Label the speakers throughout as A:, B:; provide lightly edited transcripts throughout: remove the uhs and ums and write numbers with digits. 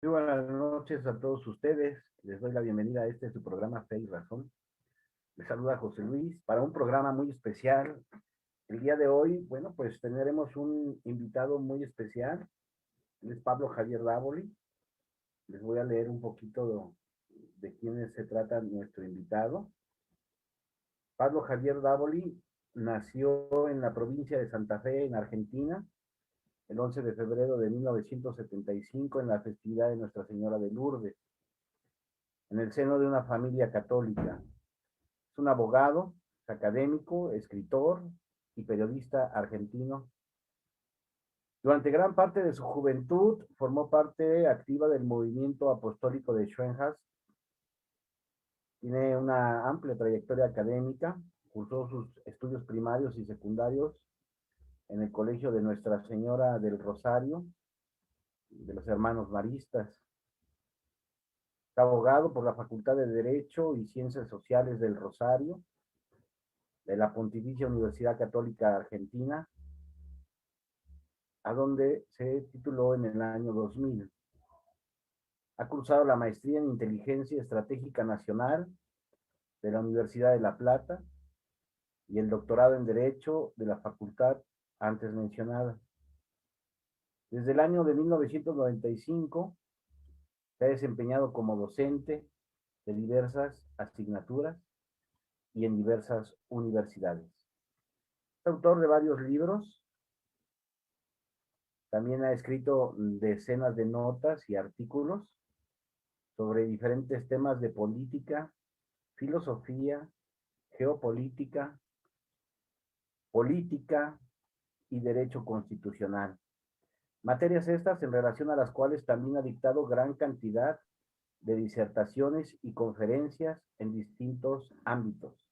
A: Muy buenas noches a todos ustedes. Les doy la bienvenida a su programa Fe y Razón. Les saluda José Luis para un programa muy especial. El día de hoy, bueno, pues tendremos un invitado muy especial. Él es Pablo Javier Dávoli. Les voy a leer un poquito de quién se trata nuestro invitado. Pablo Javier Dávoli nació en la provincia de Santa Fe, en Argentina, el 11 de febrero de 1975, en la festividad de Nuestra Señora de Lourdes, en el seno de una familia católica. Es un abogado, académico, escritor y periodista argentino. Durante gran parte de su juventud formó parte activa del movimiento apostólico de Schoenhaus. Tiene una amplia trayectoria académica, cursó sus estudios primarios y secundarios en el Colegio de Nuestra Señora del Rosario, de los Hermanos Maristas. Es abogado por la Facultad de Derecho y Ciencias Sociales del Rosario, de la Pontificia Universidad Católica Argentina, a donde se tituló en el año 2000. Ha cursado la maestría en Inteligencia Estratégica Nacional de la Universidad de La Plata y el doctorado en Derecho de la facultad antes mencionada. Desde el año de 1995 se ha desempeñado como docente de diversas asignaturas y en diversas universidades. Es autor de varios libros. También ha escrito decenas de notas y artículos sobre diferentes temas de política, filosofía, geopolítica, política y derecho constitucional. Materias estas en relación a las cuales también ha dictado gran cantidad de disertaciones y conferencias en distintos ámbitos.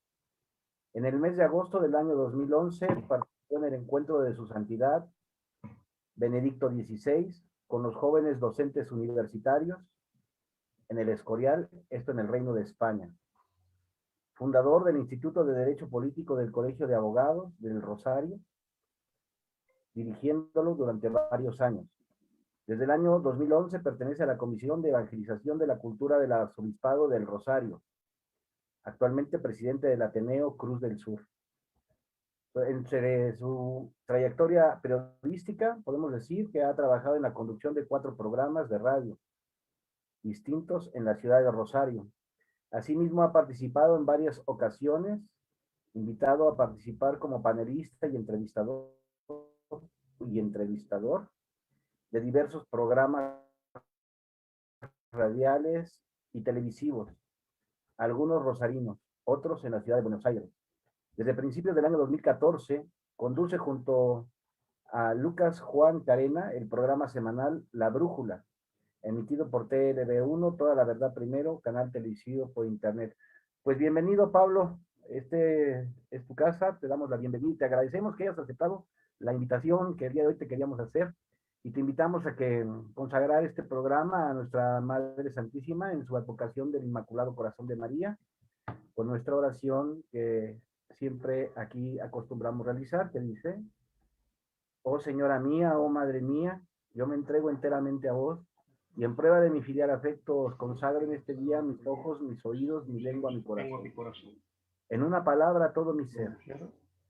A: En el mes de agosto del año 2011 participó en el encuentro de su santidad Benedicto XVI con los jóvenes docentes universitarios en el Escorial, esto en el Reino de España. Fundador del Instituto de Derecho Político del Colegio de Abogados del Rosario, dirigiéndolo durante varios años. Desde el año 2011 pertenece a la Comisión de Evangelización de la Cultura del Arzobispado del Rosario, actualmente presidente del Ateneo Cruz del Sur. Entre su trayectoria periodística, podemos decir que ha trabajado en la conducción de 4 programas de radio distintos en la ciudad de Rosario. Asimismo, ha participado en varias ocasiones, invitado a participar como panelista y entrevistador de diversos programas radiales y televisivos, algunos rosarinos, otros en la ciudad de Buenos Aires. Desde principios del año 2014, conduce junto a Lucas Juan Carena el programa semanal La Brújula, emitido por TLB1, Toda la Verdad Primero, canal televisivo por internet. Pues bienvenido, Pablo. Este es tu casa, te damos la bienvenida y te agradecemos que hayas aceptado la invitación que el día de hoy te queríamos hacer y te invitamos a que consagrar este programa a nuestra Madre Santísima en su advocación del Inmaculado Corazón de María, con nuestra oración que siempre aquí acostumbramos realizar, que dice: oh Señora mía, oh Madre mía, yo me entrego enteramente a vos, y en prueba de mi filial afecto os consagro en este día mis ojos, mis oídos, mi lengua, mi corazón. En una palabra, todo mi ser.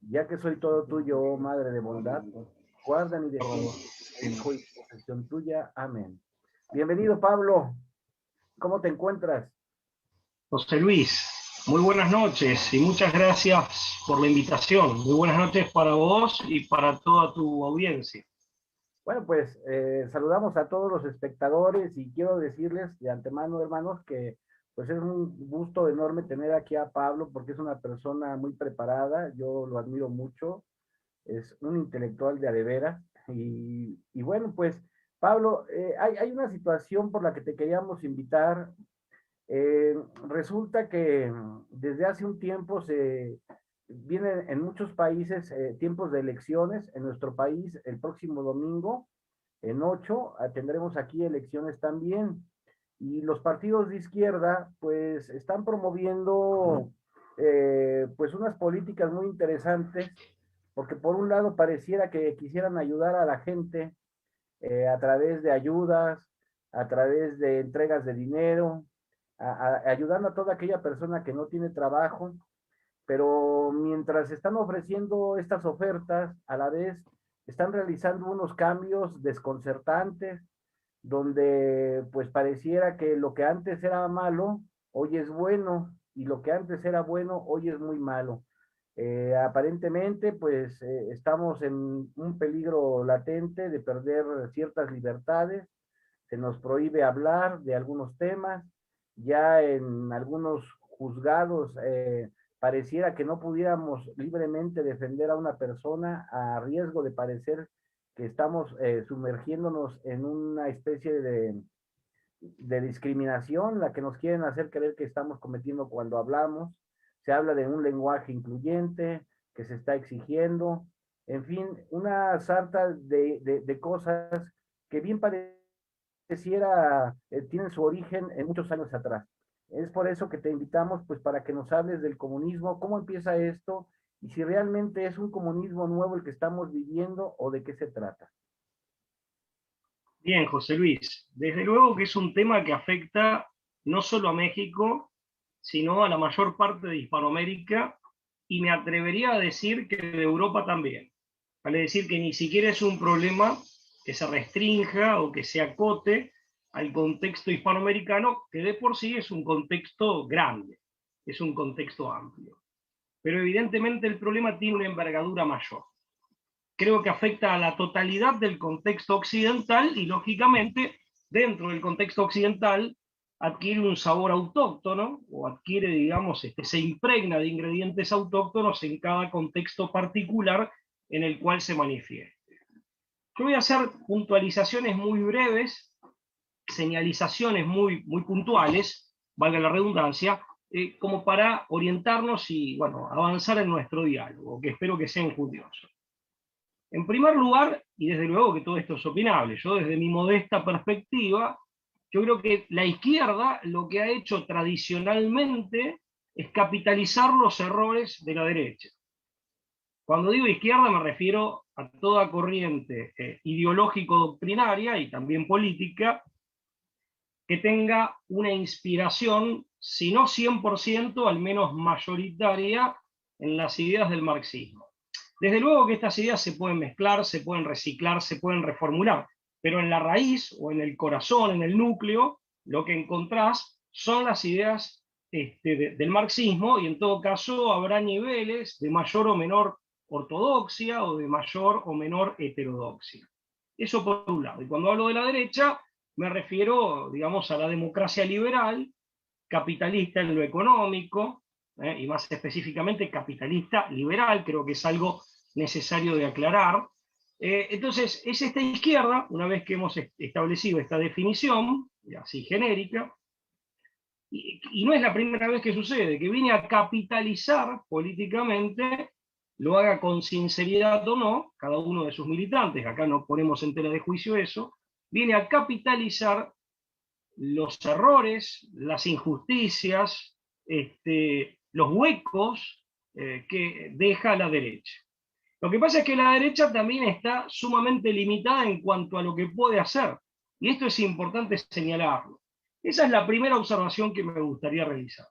A: Ya que soy todo tuyo, oh Madre de bondad, guarda mi destino, hijo y posesión tuya. Amén. Bienvenido, Pablo. ¿Cómo te encuentras?
B: José Luis, muy buenas noches y muchas gracias por la invitación. Muy buenas noches para vos y para toda tu audiencia.
A: Bueno, pues saludamos a todos los espectadores y quiero decirles de antemano, hermanos, que pues es un gusto enorme tener aquí a Pablo porque es una persona muy preparada, yo lo admiro mucho, es un intelectual de a de veras y bueno, pues Pablo, hay una situación por la que te queríamos invitar. Resulta que desde hace un tiempo se vienen en muchos países tiempos de elecciones. En nuestro país, el próximo domingo, en 8, tendremos aquí elecciones también. Y los partidos de izquierda, pues, están promoviendo, pues, unas políticas muy interesantes, porque por un lado pareciera que quisieran ayudar a la gente a través de ayudas, a través de entregas de dinero, ayudando a toda aquella persona que no tiene trabajo, pero mientras están ofreciendo estas ofertas, a la vez están realizando unos cambios desconcertantes, donde pues pareciera que lo que antes era malo, hoy es bueno, y lo que antes era bueno, hoy es muy malo. Aparentemente, pues estamos en un peligro latente de perder ciertas libertades, se nos prohíbe hablar de algunos temas, ya en algunos juzgados pareciera que no pudiéramos libremente defender a una persona a riesgo de parecer que estamos sumergiéndonos en una especie de discriminación, la que nos quieren hacer creer que estamos cometiendo cuando hablamos. Se habla de un lenguaje incluyente que se está exigiendo, en fin, una sarta de cosas que bien pareciera tienen su origen en muchos años atrás. Es por eso que te invitamos, pues, para que nos hables del comunismo, cómo empieza esto y si realmente es un comunismo nuevo el que estamos viviendo o de qué se trata.
B: Bien, José Luis, desde luego que es un tema que afecta no solo a México, sino a la mayor parte de Hispanoamérica, y me atrevería a decir que de Europa también. Vale decir que ni siquiera es un problema que se restrinja o que se acote al contexto hispanoamericano, que de por sí es un contexto grande, es un contexto amplio. Pero evidentemente el problema tiene una envergadura mayor. Creo que afecta a la totalidad del contexto occidental y, lógicamente, dentro del contexto occidental adquiere un sabor autóctono o adquiere, digamos, se impregna de ingredientes autóctonos en cada contexto particular en el cual se manifieste. Yo voy a hacer puntualizaciones muy breves, señalizaciones muy puntuales, valga la redundancia, como para orientarnos y, bueno, avanzar en nuestro diálogo, que espero que sea enjundioso. En primer lugar, y desde luego que todo esto es opinable, yo desde mi modesta perspectiva, yo creo que la izquierda lo que ha hecho tradicionalmente es capitalizar los errores de la derecha. Cuando digo izquierda me refiero a toda corriente ideológico-doctrinaria y también política que tenga una inspiración, si no 100%, al menos mayoritaria, en las ideas del marxismo. Desde luego que estas ideas se pueden mezclar, se pueden reciclar, se pueden reformular, pero en la raíz o en el corazón, en el núcleo, lo que encontrás son las ideas del marxismo, y en todo caso habrá niveles de mayor o menor ortodoxia o de mayor o menor heterodoxia. Eso por un lado. Y cuando hablo de la derecha, me refiero, digamos, a la democracia liberal, capitalista en lo económico, y más específicamente capitalista liberal, creo que es algo necesario de aclarar. Entonces, es esta izquierda, una vez que hemos establecido esta definición, así genérica, y no es la primera vez que sucede, que viene a capitalizar políticamente, lo haga con sinceridad o no, cada uno de sus militantes, acá no ponemos en tela de juicio eso, viene a capitalizar los errores, las injusticias, los huecos que deja la derecha. Lo que pasa es que la derecha también está sumamente limitada en cuanto a lo que puede hacer, y esto es importante señalarlo. Esa es la primera observación que me gustaría realizar.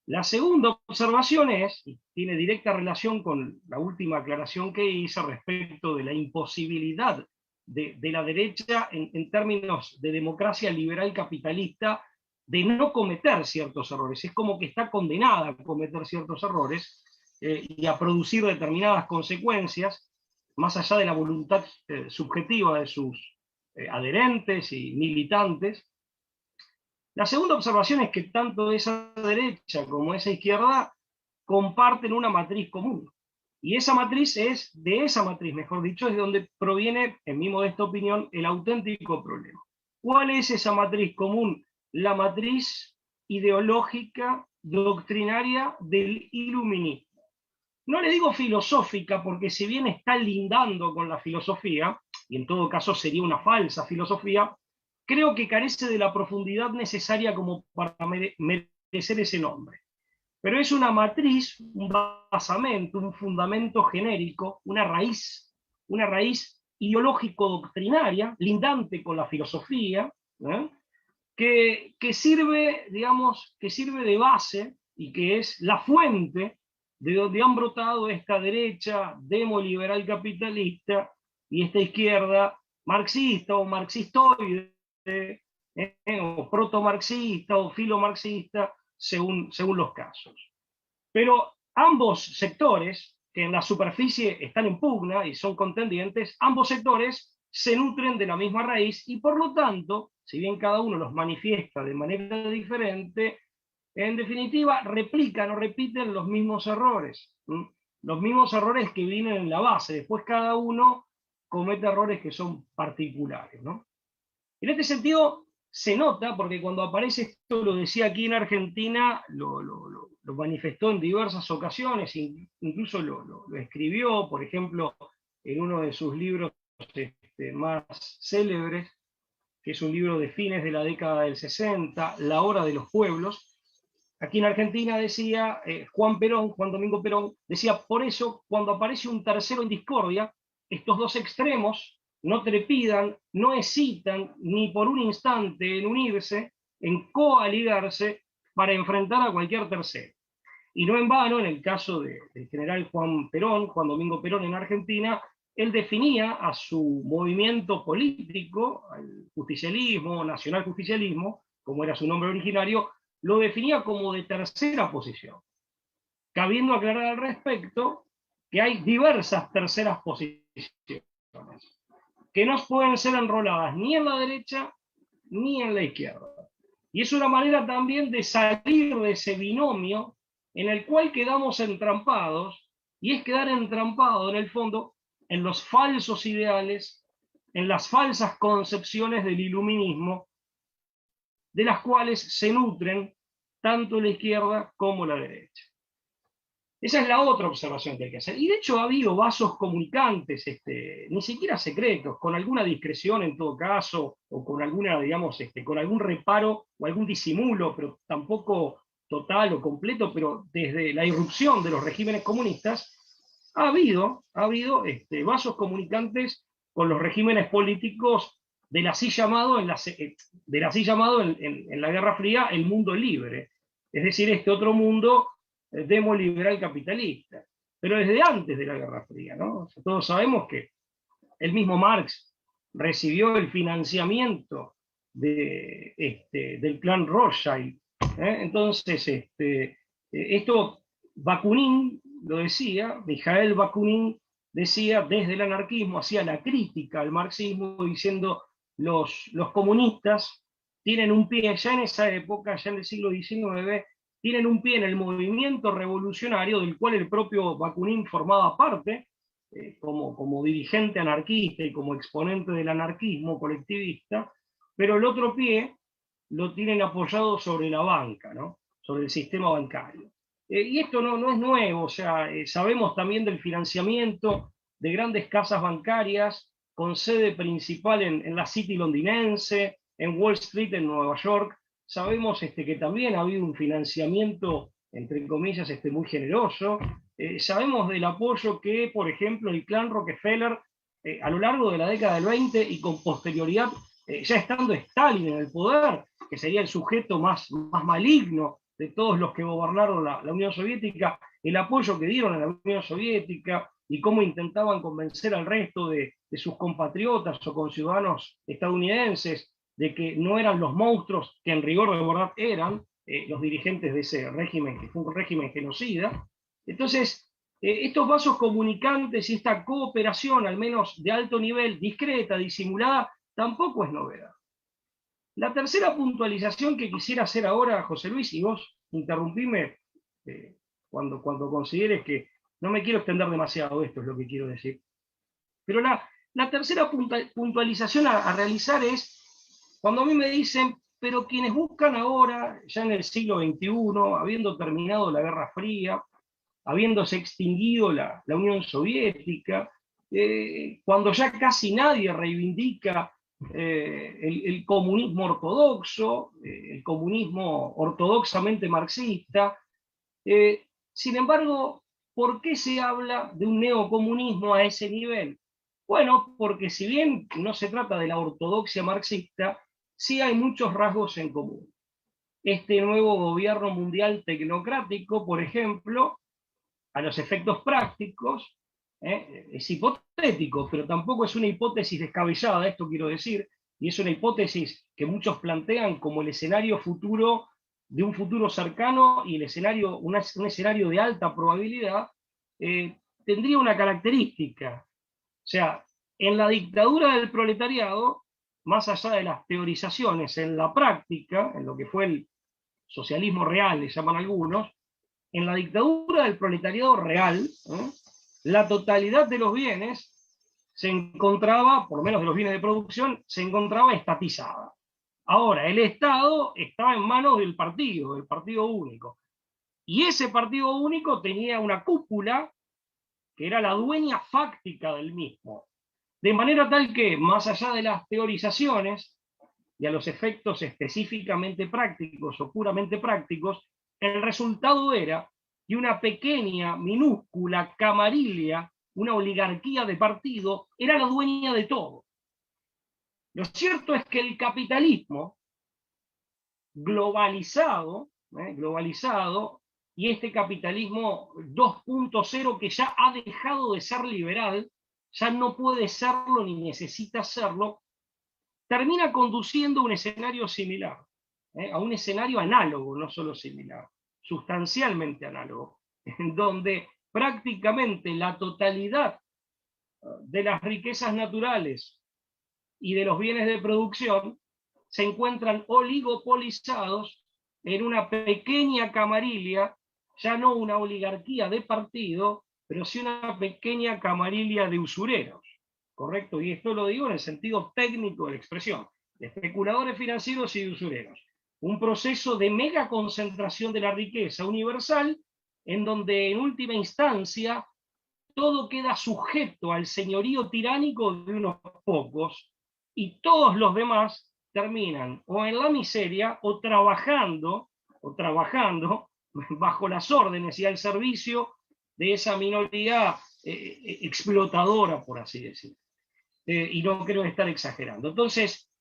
B: La segunda observación es, y tiene directa relación con la última aclaración que hice respecto de la imposibilidad de la derecha en términos de democracia liberal capitalista de no cometer ciertos errores. Es como que está condenada a cometer ciertos errores y a producir determinadas consecuencias, más allá de la voluntad subjetiva de sus adherentes y militantes. La segunda observación es que tanto esa derecha como esa izquierda comparten una matriz común. Y esa matriz mejor dicho, es de donde proviene, en mi modesta opinión, el auténtico problema. ¿Cuál es esa matriz común? La matriz ideológica, doctrinaria del iluminismo. No le digo filosófica, porque si bien está lindando con la filosofía, y en todo caso sería una falsa filosofía, creo que carece de la profundidad necesaria como para merecer ese nombre. Pero es una matriz, un basamento, un fundamento genérico, una raíz ideológico-doctrinaria, lindante con la filosofía, ¿eh? Que sirve, digamos, que sirve de base y que es la fuente de donde han brotado esta derecha demoliberal capitalista y esta izquierda marxista o marxistoide, o proto-marxista o filomarxista, según los casos. Pero ambos sectores, que en la superficie están en pugna y son contendientes, ambos sectores se nutren de la misma raíz y por lo tanto, si bien cada uno los manifiesta de manera diferente, en definitiva replican o repiten los mismos errores. Los mismos errores que vienen en la base. Después cada uno comete errores que son particulares, ¿no? En este sentido, se nota, porque cuando aparece esto, lo decía aquí en Argentina, lo manifestó en diversas ocasiones, incluso lo escribió, por ejemplo, en uno de sus libros más célebres, que es un libro de fines de la década del 60, La Hora de los Pueblos. Aquí en Argentina decía Juan Domingo Perón, decía, por eso, cuando aparece un tercero en discordia, estos dos extremos no trepidan, no hesitan ni por un instante en unirse, en coaligarse para enfrentar a cualquier tercero. Y no en vano, en el caso del general Juan Domingo Perón en Argentina, él definía a su movimiento político, al justicialismo, nacional justicialismo, como era su nombre originario, lo definía como de tercera posición, cabiendo aclarar al respecto que hay diversas terceras posiciones, que no pueden ser enroladas ni en la derecha ni en la izquierda. Y es una manera también de salir de ese binomio en el cual quedamos entrampados, y es quedar entrampado en el fondo en los falsos ideales, en las falsas concepciones del iluminismo, de las cuales se nutren tanto la izquierda como la derecha. Esa es la otra observación que hay que hacer. Y de hecho ha habido vasos comunicantes, ni siquiera secretos, con alguna discreción en todo caso, o con alguna, digamos, con algún reparo o algún disimulo, pero tampoco total o completo, pero desde la irrupción de los regímenes comunistas, ha habido vasos comunicantes con los regímenes políticos del así llamado, en la Guerra Fría, el mundo libre. Es decir, este otro mundo demoliberal capitalista, pero desde antes de la Guerra Fría, ¿no? O sea, todos sabemos que el mismo Marx recibió el financiamiento del clan Rothschild. Entonces, esto Bakunin lo decía, Mijael Bakunin decía desde el anarquismo, hacía la crítica al marxismo diciendo los comunistas tienen un pie, ya en esa época, ya en el siglo XIX, tienen un pie en el movimiento revolucionario del cual el propio Bakunin formaba parte, como dirigente anarquista y como exponente del anarquismo colectivista, pero el otro pie lo tienen apoyado sobre la banca, ¿no? Sobre el sistema bancario. Y esto no es nuevo, o sea, sabemos también del financiamiento de grandes casas bancarias con sede principal en la City londinense, en Wall Street, en Nueva York. Sabemos que también ha habido un financiamiento, entre comillas, muy generoso. Sabemos del apoyo que, por ejemplo, el clan Rockefeller, a lo largo de la década del 20 y con posterioridad, ya estando Stalin en el poder, que sería el sujeto más maligno de todos los que gobernaron la Unión Soviética, el apoyo que dieron a la Unión Soviética y cómo intentaban convencer al resto de sus compatriotas o conciudadanos estadounidenses de que no eran los monstruos que en rigor de verdad eran los dirigentes de ese régimen, que fue un régimen genocida. Entonces, estos vasos comunicantes y esta cooperación, al menos de alto nivel, discreta, disimulada, tampoco es novedad. La tercera puntualización que quisiera hacer ahora, José Luis, y vos interrumpime cuando consideres que no me quiero extender demasiado, esto es lo que quiero decir. Pero la tercera puntualización a realizar es cuando a mí me dicen, pero quienes buscan ahora, ya en el siglo XXI, habiendo terminado la Guerra Fría, habiéndose extinguido la Unión Soviética, cuando ya casi nadie reivindica el comunismo ortodoxo, el comunismo ortodoxamente marxista. Sin embargo, ¿por qué se habla de un neocomunismo a ese nivel? Bueno, porque si bien no se trata de la ortodoxia marxista, sí hay muchos rasgos en común. Este nuevo gobierno mundial tecnocrático, por ejemplo, a los efectos prácticos, es hipotético, pero tampoco es una hipótesis descabellada, esto quiero decir, y es una hipótesis que muchos plantean como el escenario futuro de un futuro cercano y el escenario, un escenario de alta probabilidad, tendría una característica. O sea, en la dictadura del proletariado, más allá de las teorizaciones, en la práctica, en lo que fue el socialismo real, le llaman algunos, en la dictadura del proletariado real, la totalidad de los bienes se encontraba, por lo menos de los bienes de producción, se encontraba estatizada. Ahora, el Estado estaba en manos del partido único. Y ese partido único tenía una cúpula que era la dueña fáctica del mismo. De manera tal que, más allá de las teorizaciones y a los efectos específicamente prácticos o puramente prácticos, el resultado era que una pequeña, minúscula camarilla, una oligarquía de partido, era la dueña de todo. Lo cierto es que el capitalismo globalizado, y este capitalismo 2.0 que ya ha dejado de ser liberal, ya no puede serlo ni necesita serlo, termina conduciendo a un escenario similar, a un escenario análogo, no solo similar, sustancialmente análogo, en donde prácticamente la totalidad de las riquezas naturales y de los bienes de producción se encuentran oligopolizados en una pequeña camarilla, ya no una oligarquía de partido, pero sí una pequeña camarilla de usureros, ¿correcto? Y esto lo digo en el sentido técnico de la expresión, de especuladores financieros y de usureros. Un proceso de mega concentración de la riqueza universal, en donde en última instancia todo queda sujeto al señorío tiránico de unos pocos, y todos los demás terminan o en la miseria o trabajando bajo las órdenes y al servicio de esa minoría explotadora, por así decirlo. Y no creo estar exagerando. Entonces,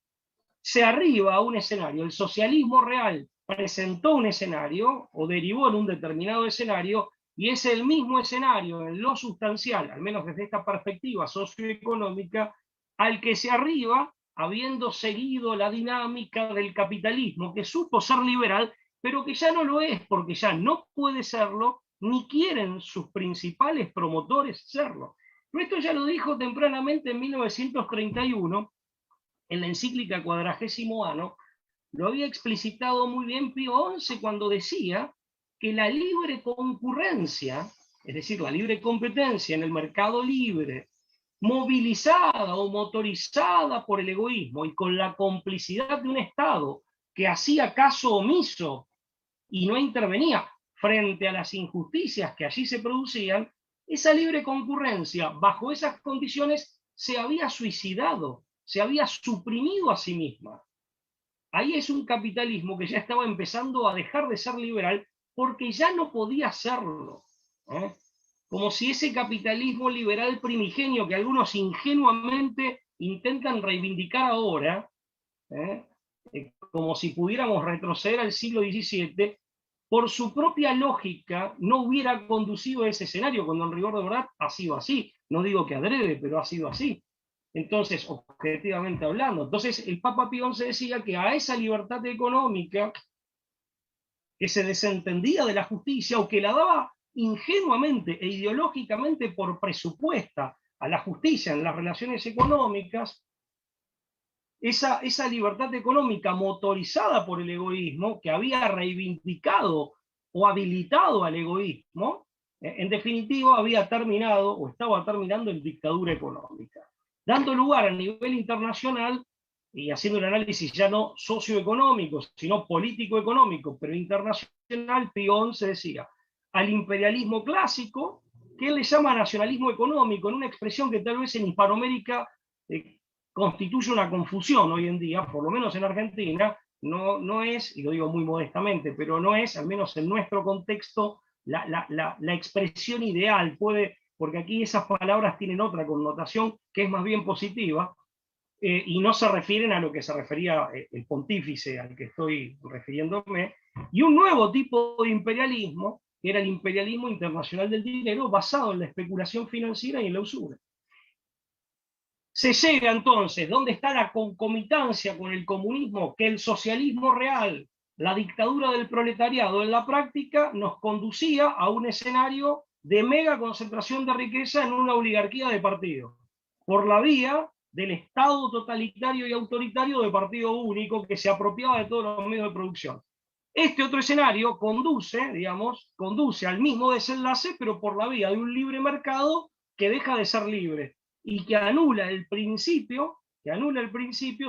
B: se arriba a un escenario. El socialismo real presentó un escenario o derivó en un determinado escenario, y es el mismo escenario en lo sustancial, al menos desde esta perspectiva socioeconómica, al que se arriba habiendo seguido la dinámica del capitalismo, que supo ser liberal, pero que ya no lo es, porque ya no puede serlo, ni quieren sus principales promotores serlo. Pero esto ya lo dijo tempranamente en 1931, en la encíclica Quadragésimo Anno, lo había explicitado muy bien Pío XI cuando decía que la libre concurrencia, es decir, la libre competencia en el mercado libre, movilizada o motorizada por el egoísmo y con la complicidad de un Estado que hacía caso omiso y no intervenía frente a las injusticias que allí se producían, esa libre concurrencia, bajo esas condiciones, se había suicidado, se había suprimido a sí misma. Ahí es un capitalismo que ya estaba empezando a dejar de ser liberal porque ya no podía serlo. Como si ese capitalismo liberal primigenio que algunos ingenuamente intentan reivindicar ahora, como si pudiéramos retroceder al siglo XVII, por su propia lógica no hubiera conducido a ese escenario, cuando en rigor de verdad ha sido así. No digo que adrede, pero ha sido así. Entonces, objetivamente hablando, entonces el Papa Pío XI decía que a esa libertad económica que se desentendía de la justicia o que la daba ingenuamente e ideológicamente por presupuesta a la justicia en las relaciones económicas, esa libertad económica motorizada por el egoísmo, que había reivindicado o habilitado al egoísmo, en definitiva había terminado o estaba terminando en dictadura económica, dando lugar a nivel internacional, y haciendo un análisis ya no socioeconómico, sino político-económico, pero internacional, Pío XI decía, al imperialismo clásico, que él le llama nacionalismo económico, en una expresión que tal vez en Hispanoamérica constituye una confusión hoy en día, por lo menos en Argentina, no es, y lo digo muy modestamente, pero no es, al menos en nuestro contexto, la expresión ideal, porque aquí esas palabras tienen otra connotación que es más bien positiva. y no se refieren a lo que se refería el pontífice al que estoy refiriéndome, y un nuevo tipo de imperialismo, que era el imperialismo internacional del dinero, basado en la especulación financiera y en la usura. Se llega entonces, ¿dónde está la concomitancia con el comunismo? Que el socialismo real, la dictadura del proletariado en la práctica, nos conducía a un escenario de mega concentración de riqueza en una oligarquía de partidos, por la vía del Estado totalitario y autoritario de partido único que se apropiaba de todos los medios de producción. Este otro escenario conduce, digamos, conduce al mismo desenlace, pero por la vía de un libre mercado que deja de ser libre y que anula el principio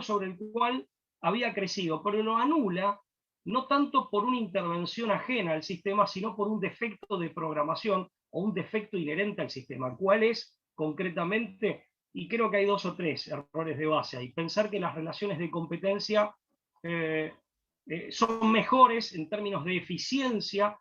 B: sobre el cual había crecido, pero lo anula no tanto por una intervención ajena al sistema, sino por un defecto de programación o un defecto inherente al sistema. ¿Cuál es concretamente? Y creo que hay 2 o 3 errores de base ahí. Pensar que las relaciones de competencia son mejores en términos de eficiencia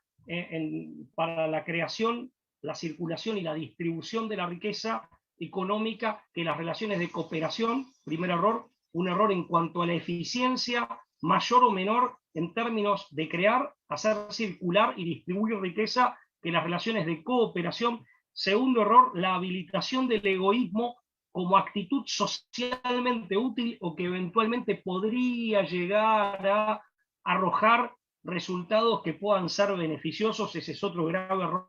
B: para la creación, la circulación y la distribución de la riqueza económica que las relaciones de cooperación. Primer error, un error en cuanto a la eficiencia, mayor o menor en términos de crear, hacer circular y distribuir riqueza que las relaciones de cooperación. Segundo error, la habilitación del egoísmo como actitud socialmente útil o que eventualmente podría llegar a arrojar resultados que puedan ser beneficiosos. Ese es otro grave error.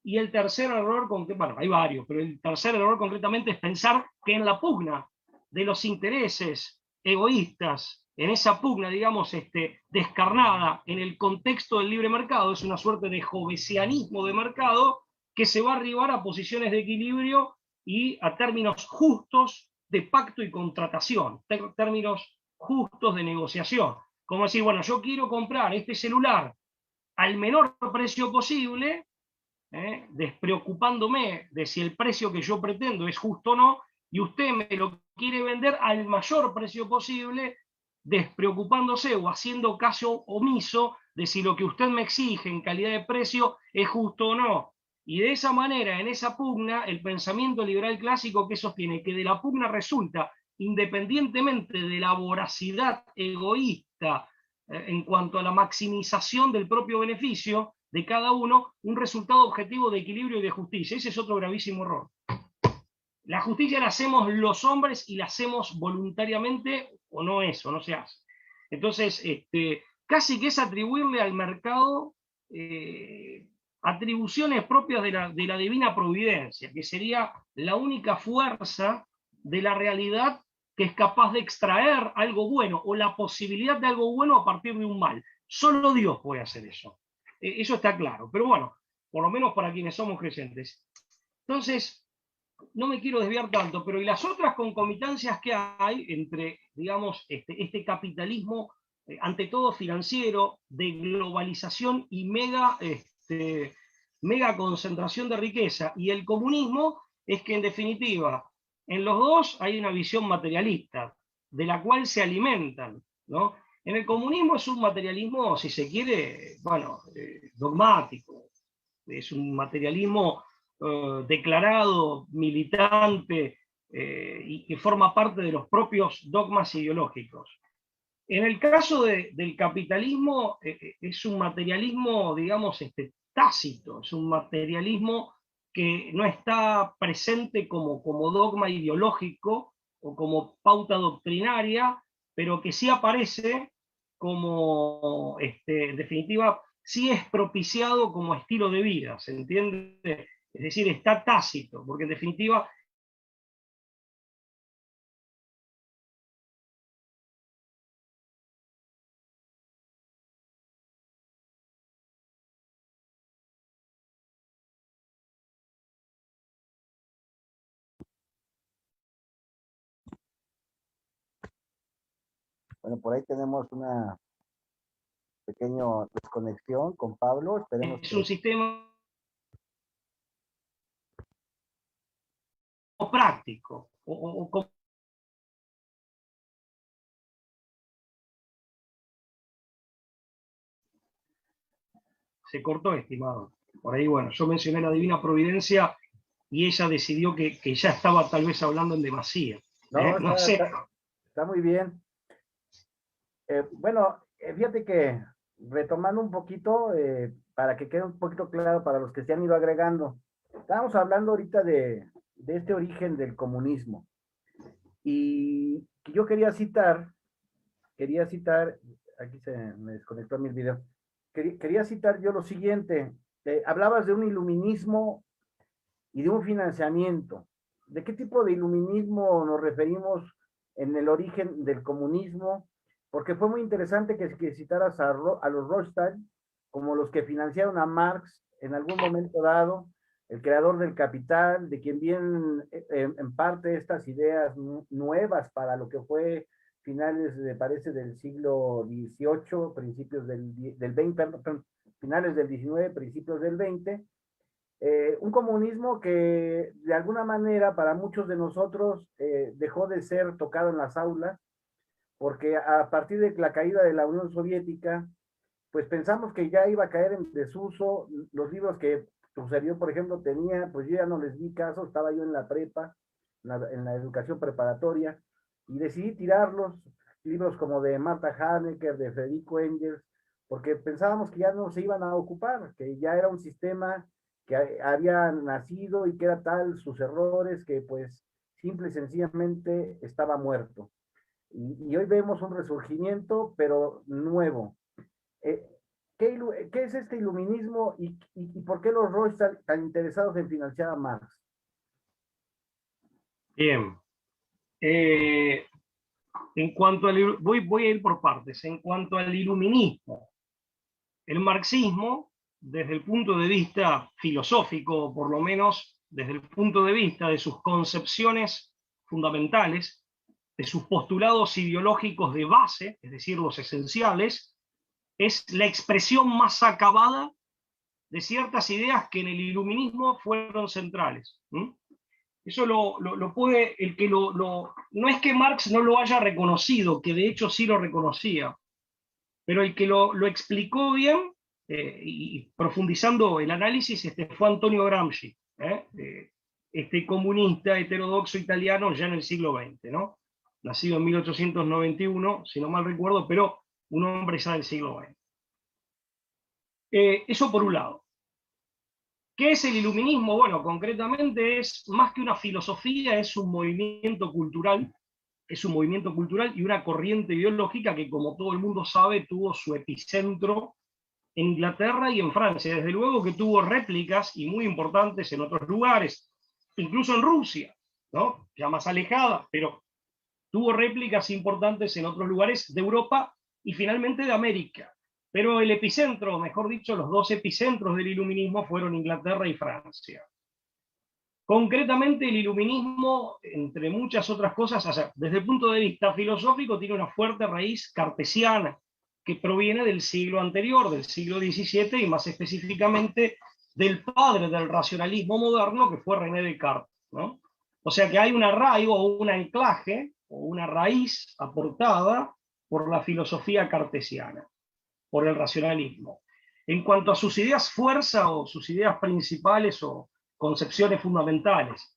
B: Y el tercer error, bueno, hay varios, pero el tercer error concretamente es pensar que en la pugna de los intereses egoístas, en esa pugna, digamos, descarnada en el contexto del libre mercado, es una suerte de jovesianismo de mercado que se va a arribar a posiciones de equilibrio y a términos justos de pacto y contratación, términos justos de negociación. Como decir, bueno, yo quiero comprar este celular al menor precio posible, despreocupándome de si el precio que yo pretendo es justo o no, y usted me lo quiere vender al mayor precio posible, despreocupándose o haciendo caso omiso de si lo que usted me exige en calidad de precio es justo o no. Y de esa manera, en esa pugna, el pensamiento liberal clásico que sostiene que de la pugna resulta, independientemente de la voracidad egoísta en cuanto a la maximización del propio beneficio de cada uno, un resultado objetivo de equilibrio y de justicia. Ese es otro gravísimo error. La justicia la hacemos los hombres y la hacemos voluntariamente, o no es, o no se hace. Entonces, casi que es atribuirle al mercado atribuciones propias de la divina providencia, que sería la única fuerza de la realidad que es capaz de extraer algo bueno, o la posibilidad de algo bueno a partir de un mal. Solo Dios puede hacer eso. Eso está claro. Pero bueno, por lo menos para quienes somos creyentes. Entonces, no me quiero desviar tanto, pero y las otras concomitancias que hay entre, digamos, este capitalismo, ante todo financiero, de globalización y mega concentración de riqueza, y el comunismo, es que en definitiva, en los dos hay una visión materialista, de la cual se alimentan, ¿no? En el comunismo es un materialismo, si se quiere, bueno, dogmático, es un materialismo declarado, militante, y que forma parte de los propios dogmas ideológicos. En el caso del capitalismo, es un materialismo, digamos, tácito, es un materialismo que no está presente como dogma ideológico o como pauta doctrinaria, pero que sí aparece como, en definitiva, sí es propiciado como estilo de vida, ¿se entiende? Es decir, está tácito, porque en definitiva
A: Bueno, por ahí tenemos una pequeña desconexión con Pablo. Esperemos
B: es
A: que...
B: un sistema práctico, o se cortó, estimado. Por ahí, bueno, yo mencioné la divina providencia y ella decidió que ya estaba tal vez hablando en demasía.
A: No,
B: No sé.
A: está muy bien. Bueno, fíjate que retomando un poquito, para que quede un poquito claro para los que se han ido agregando, estábamos hablando ahorita de este origen del comunismo. Y yo quería citar, aquí se me desconectó mi video, quería citar yo lo siguiente, hablabas de un iluminismo y de un financiamiento. ¿De qué tipo de iluminismo nos referimos en el origen del comunismo? Porque fue muy interesante que citaras a los Rothschild como los que financiaron a Marx en algún momento dado, el creador del capital, de quien vienen en parte estas ideas nuevas para lo que fue finales, me parece, del siglo XVIII, principios del XX, perdón, finales del XIX, principios del XX, un comunismo que de alguna manera para muchos de nosotros dejó de ser tocado en las aulas, porque a partir de la caída de la Unión Soviética, pues pensamos que ya iba a caer en desuso. Los libros que sucedió, por ejemplo, tenía, pues yo ya no les di caso, estaba yo en la prepa, en la educación preparatoria, y decidí tirarlos, libros como de Marta Hanecker, de Federico Engels, porque pensábamos que ya no se iban a ocupar, que ya era un sistema que había nacido y que era tal sus errores que pues simple y sencillamente estaba muerto. Y hoy vemos un resurgimiento, pero nuevo. Eh, ¿Qué es este iluminismo y por qué los Royce están tan interesados en financiar a Marx?
B: Bien. Eh, en cuanto al, voy a ir por partes. En cuanto al iluminismo, el marxismo, desde el punto de vista filosófico, o por lo menos desde el punto de vista de sus concepciones fundamentales, de sus postulados ideológicos de base, es decir, los esenciales, es la expresión más acabada de ciertas ideas que en el iluminismo fueron centrales. Eso lo puede, el que no es que Marx no lo haya reconocido, que de hecho sí lo reconocía, pero el que lo explicó bien, y profundizando el análisis, fue Antonio Gramsci, este comunista heterodoxo italiano ya en el siglo XX, ¿no? Nacido en 1891, si no mal recuerdo, pero un hombre ya del siglo XX. Eso por un lado. ¿Qué es el iluminismo? Bueno, concretamente es más que una filosofía, es un movimiento cultural y una corriente ideológica que, como todo el mundo sabe, tuvo su epicentro en Inglaterra y en Francia. Desde luego que tuvo réplicas y muy importantes en otros lugares, incluso en Rusia, ¿no? Ya más alejada, pero tuvo réplicas importantes en otros lugares de Europa y finalmente de América. Pero el epicentro, mejor dicho, los dos epicentros del iluminismo fueron Inglaterra y Francia. Concretamente, el iluminismo, entre muchas otras cosas, o sea, desde el punto de vista filosófico, tiene una fuerte raíz cartesiana que proviene del siglo anterior, del siglo XVII, y más específicamente del padre del racionalismo moderno, que fue René Descartes, ¿no? O sea que hay un arraigo o un anclaje o una raíz aportada por la filosofía cartesiana, por el racionalismo. En cuanto a sus ideas fuerza o sus ideas principales o concepciones fundamentales,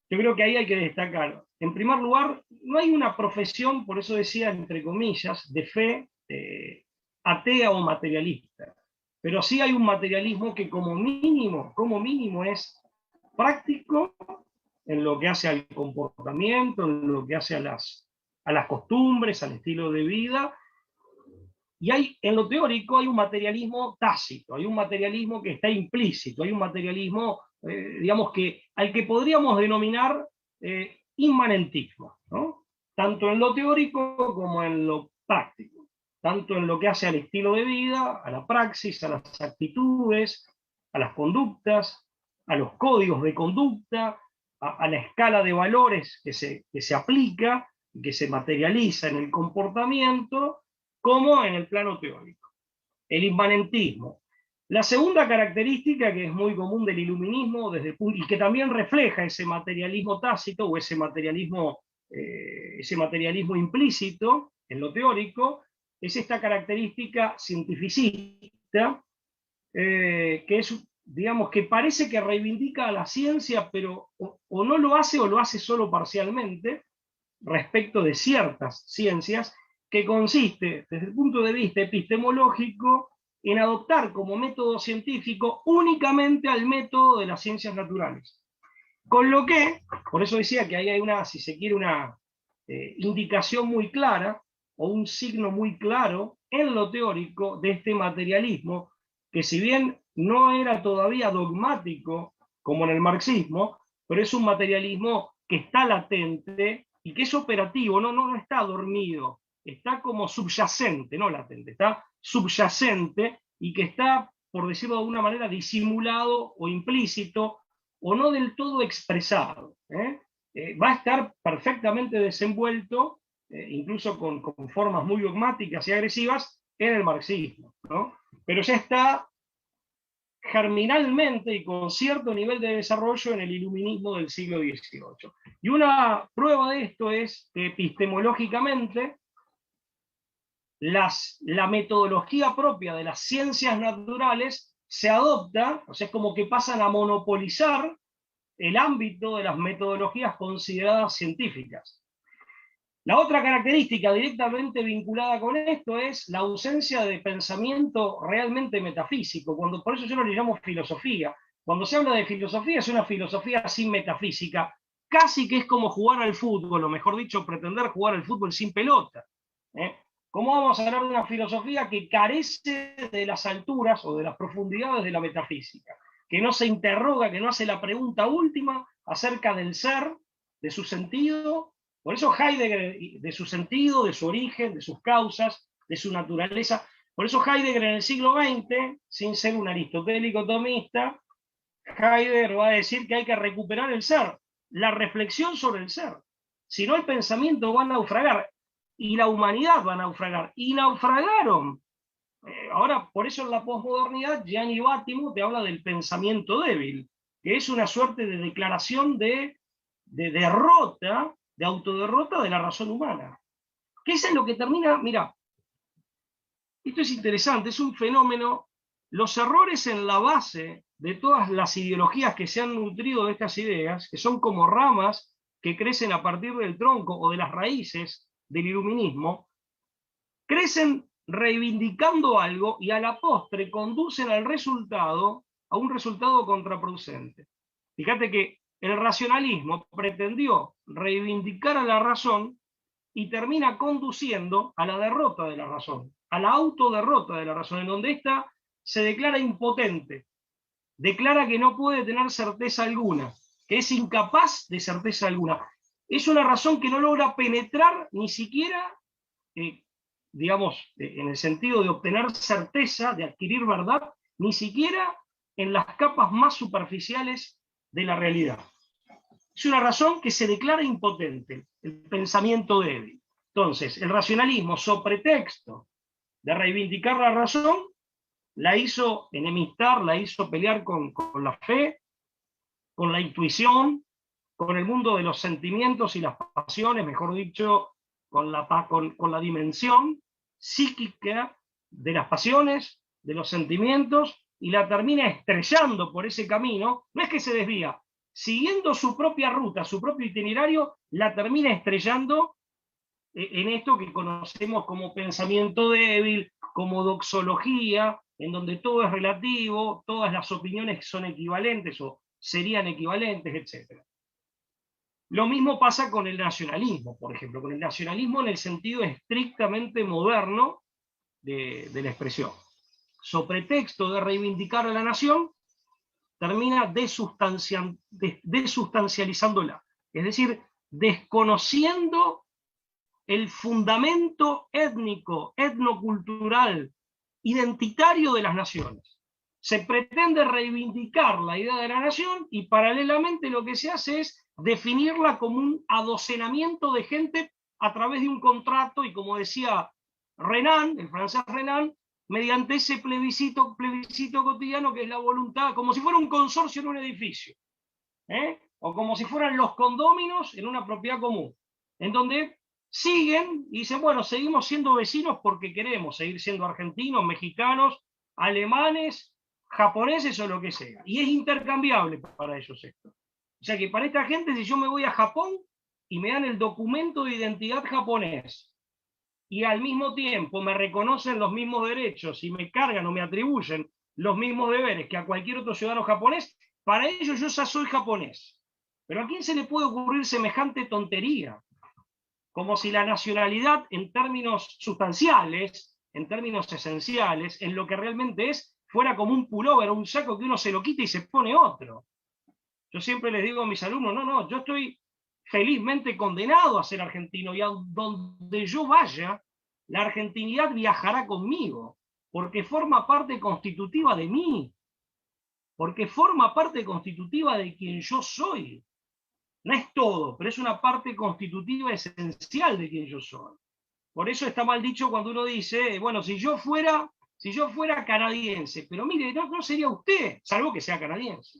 B: yo creo que ahí hay que destacar. En primer lugar, no hay una profesión, por eso decía entre comillas, de fe atea o materialista, pero sí hay un materialismo que como mínimo es práctico en lo que hace al comportamiento, en lo que hace a las costumbres, al estilo de vida. Y hay, en lo teórico hay un materialismo tácito, hay un materialismo que está implícito, hay un materialismo, digamos, que al que podríamos denominar inmanentismo, ¿no? Tanto en lo teórico como en lo práctico, tanto en lo que hace al estilo de vida, a la praxis, a las actitudes, a las conductas, a los códigos de conducta, a la escala de valores que se aplica, que se materializa en el comportamiento, como en el plano teórico. El inmanentismo. La segunda característica que es muy común del iluminismo desde el punto, y que también refleja ese materialismo tácito o ese materialismo implícito en lo teórico, es esta característica cientificista, que es, digamos, que parece que reivindica a la ciencia, pero o no lo hace o lo hace solo parcialmente, respecto de ciertas ciencias, que consiste, desde el punto de vista epistemológico, en adoptar como método científico únicamente al método de las ciencias naturales. Con lo que, por eso decía que ahí hay una, si se quiere, una indicación muy clara, o un signo muy claro en lo teórico de este materialismo, que si bien no era todavía dogmático como en el marxismo, pero es un materialismo que está latente y que es operativo, no está dormido, está como subyacente, no latente, está subyacente y que está, por decirlo de alguna manera, disimulado o implícito o no del todo expresado. Va a estar perfectamente desenvuelto, incluso con formas muy dogmáticas y agresivas, en el marxismo, ¿no? Pero ya está germinalmente y con cierto nivel de desarrollo en el iluminismo del siglo XVIII. Y una prueba de esto es que epistemológicamente la metodología propia de las ciencias naturales se adopta, o sea, es como que pasan a monopolizar el ámbito de las metodologías consideradas científicas. La otra característica directamente vinculada con esto es la ausencia de pensamiento realmente metafísico, por eso yo no le llamo filosofía. Cuando se habla de filosofía es una filosofía sin metafísica, casi que es como jugar al fútbol, o mejor dicho, pretender jugar al fútbol sin pelota. ¿Cómo vamos a hablar de una filosofía que carece de las alturas o de las profundidades de la metafísica? Que no se interroga, que no hace la pregunta última acerca del ser, de su sentido. Por eso Heidegger, de su sentido, de su origen, de sus causas, de su naturaleza. Por eso Heidegger en el siglo XX, sin ser un aristotélico tomista, Heidegger va a decir que hay que recuperar el ser, la reflexión sobre el ser. Si no, el pensamiento va a naufragar y la humanidad va a naufragar. Y naufragaron. Ahora, por eso en la posmodernidad, Gianni Vattimo te habla del pensamiento débil, que es una suerte de declaración de derrota, de autoderrota de la razón humana. ¿Qué es en lo que termina? Mira, esto es interesante, es un fenómeno. Los errores en la base de todas las ideologías que se han nutrido de estas ideas, que son como ramas que crecen a partir del tronco o de las raíces del iluminismo, crecen reivindicando algo y a la postre conducen al resultado, a un resultado contraproducente. Fíjate que el racionalismo pretendió reivindicar a la razón y termina conduciendo a la derrota de la razón, a la autoderrota de la razón, en donde ésta se declara impotente, declara que no puede tener certeza alguna, que es incapaz de certeza alguna. Es una razón que no logra penetrar ni siquiera, digamos, en el sentido de obtener certeza, de adquirir verdad, ni siquiera en las capas más superficiales de la realidad. Es una razón que se declara impotente, el pensamiento débil. Entonces, el racionalismo, sobre pretexto de reivindicar la razón, la hizo enemistar, la hizo pelear con la fe, con la intuición, con el mundo de los sentimientos y las pasiones, mejor dicho, con la dimensión psíquica de las pasiones, de los sentimientos, y la termina estrellando por ese camino. No es que se desvía, siguiendo su propia ruta, su propio itinerario, la termina estrellando en esto que conocemos como pensamiento débil, como doxología, en donde todo es relativo, todas las opiniones son equivalentes o serían equivalentes, etc. Lo mismo pasa con el nacionalismo, por ejemplo, con el nacionalismo en el sentido estrictamente moderno de la expresión. So pretexto de reivindicar a la nación, termina desustancializándola, es decir, desconociendo el fundamento étnico, etnocultural, identitario de las naciones. Se pretende reivindicar la idea de la nación y paralelamente lo que se hace es definirla como un adocenamiento de gente a través de un contrato y, como decía Renan, el francés Renan, mediante ese plebiscito cotidiano que es la voluntad, como si fuera un consorcio en un edificio, o como si fueran los condóminos en una propiedad común, en donde siguen y dicen, bueno, seguimos siendo vecinos porque queremos seguir siendo argentinos, mexicanos, alemanes, japoneses o lo que sea. Y es intercambiable para ellos esto. O sea que para esta gente, si yo me voy a Japón, y me dan el documento de identidad japonés, y al mismo tiempo me reconocen los mismos derechos y me cargan o me atribuyen los mismos deberes que a cualquier otro ciudadano japonés, para ellos yo ya soy japonés. Pero ¿a quién se le puede ocurrir semejante tontería? Como si la nacionalidad en términos sustanciales, en términos esenciales, en lo que realmente es, fuera como un pullover o un saco que uno se lo quita y se pone otro. Yo siempre les digo a mis alumnos, no, yo estoy felizmente condenado a ser argentino, y a donde yo vaya, la argentinidad viajará conmigo, porque forma parte constitutiva de mí, porque forma parte constitutiva de quien yo soy. No es todo, pero es una parte constitutiva esencial de quien yo soy. Por eso está mal dicho cuando uno dice, bueno, si yo fuera canadiense, pero mire, no sería usted, salvo que sea canadiense.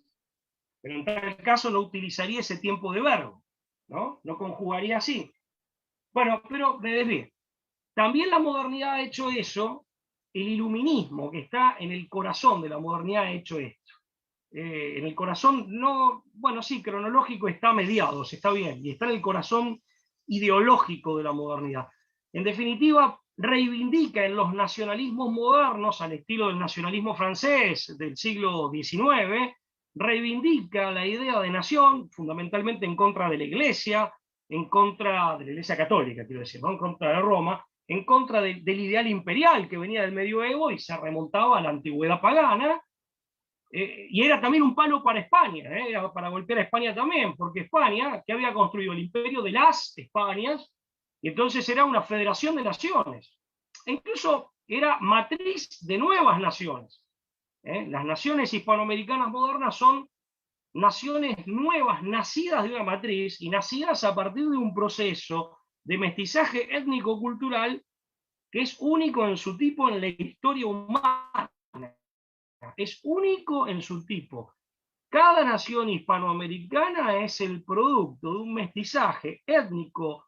B: Pero en tal caso no utilizaría ese tiempo de verbo, ¿no? No conjugaría así. Bueno, pero me desvío. También la modernidad ha hecho eso, el iluminismo que está en el corazón de la modernidad ha hecho esto. En el corazón, no, bueno, sí, cronológico está a mediados, está bien, y está en el corazón ideológico de la modernidad. En definitiva, reivindica en los nacionalismos modernos, al estilo del nacionalismo francés del siglo XIX, reivindica la idea de nación, fundamentalmente en contra de la Iglesia católica, quiero decir, ¿no? En contra de Roma, en contra del ideal imperial que venía del medioevo y se remontaba a la antigüedad pagana. Y era también un palo para España, era para golpear a España también, porque España, que había construido el imperio de las Españas, y entonces era una federación de naciones, e incluso era matriz de nuevas naciones. Las naciones hispanoamericanas modernas son naciones nuevas, nacidas de una matriz, y nacidas a partir de un proceso de mestizaje étnico-cultural que es único en su tipo en la historia humana. Es único en su tipo. Cada nación hispanoamericana es el producto de un mestizaje étnico,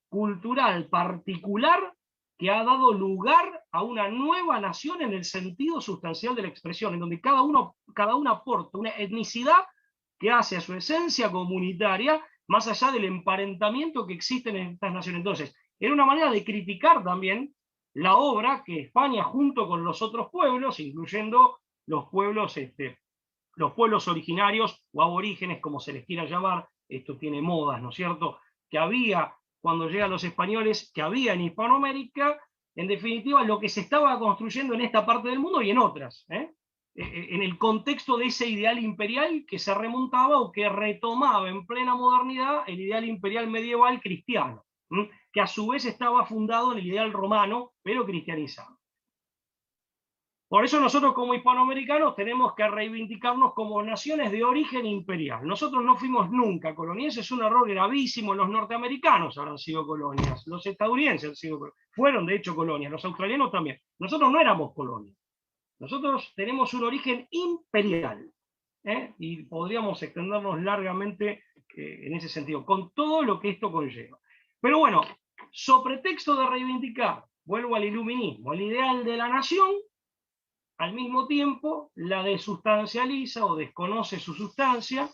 B: cultural, particular, que ha dado lugar a una nueva nación en el sentido sustancial de la expresión, en donde cada una aporta una etnicidad que hace a su esencia comunitaria, más allá del emparentamiento que existe en estas naciones. Entonces, era una manera de criticar también la obra que España, junto con los otros pueblos, incluyendo los pueblos originarios o aborígenes, como se les quiera llamar, esto tiene modas, ¿no es cierto?, que había cuando llegan los españoles, que había en Hispanoamérica, en definitiva, lo que se estaba construyendo en esta parte del mundo y en otras, en el contexto de ese ideal imperial que se remontaba o que retomaba en plena modernidad el ideal imperial medieval cristiano, que a su vez estaba fundado en el ideal romano, pero cristianizado. Por eso nosotros como hispanoamericanos tenemos que reivindicarnos como naciones de origen imperial. Nosotros no fuimos nunca colonias, es un error gravísimo. Los norteamericanos habrán sido colonias, los estadounidenses han sido colonias, fueron de hecho colonias, los australianos también. Nosotros no éramos colonias. Nosotros tenemos un origen imperial, y podríamos extendernos largamente en ese sentido, con todo lo que esto conlleva. Pero bueno, sobre pretexto de reivindicar, vuelvo al iluminismo, el ideal de la nación, al mismo tiempo la desustancializa o desconoce su sustancia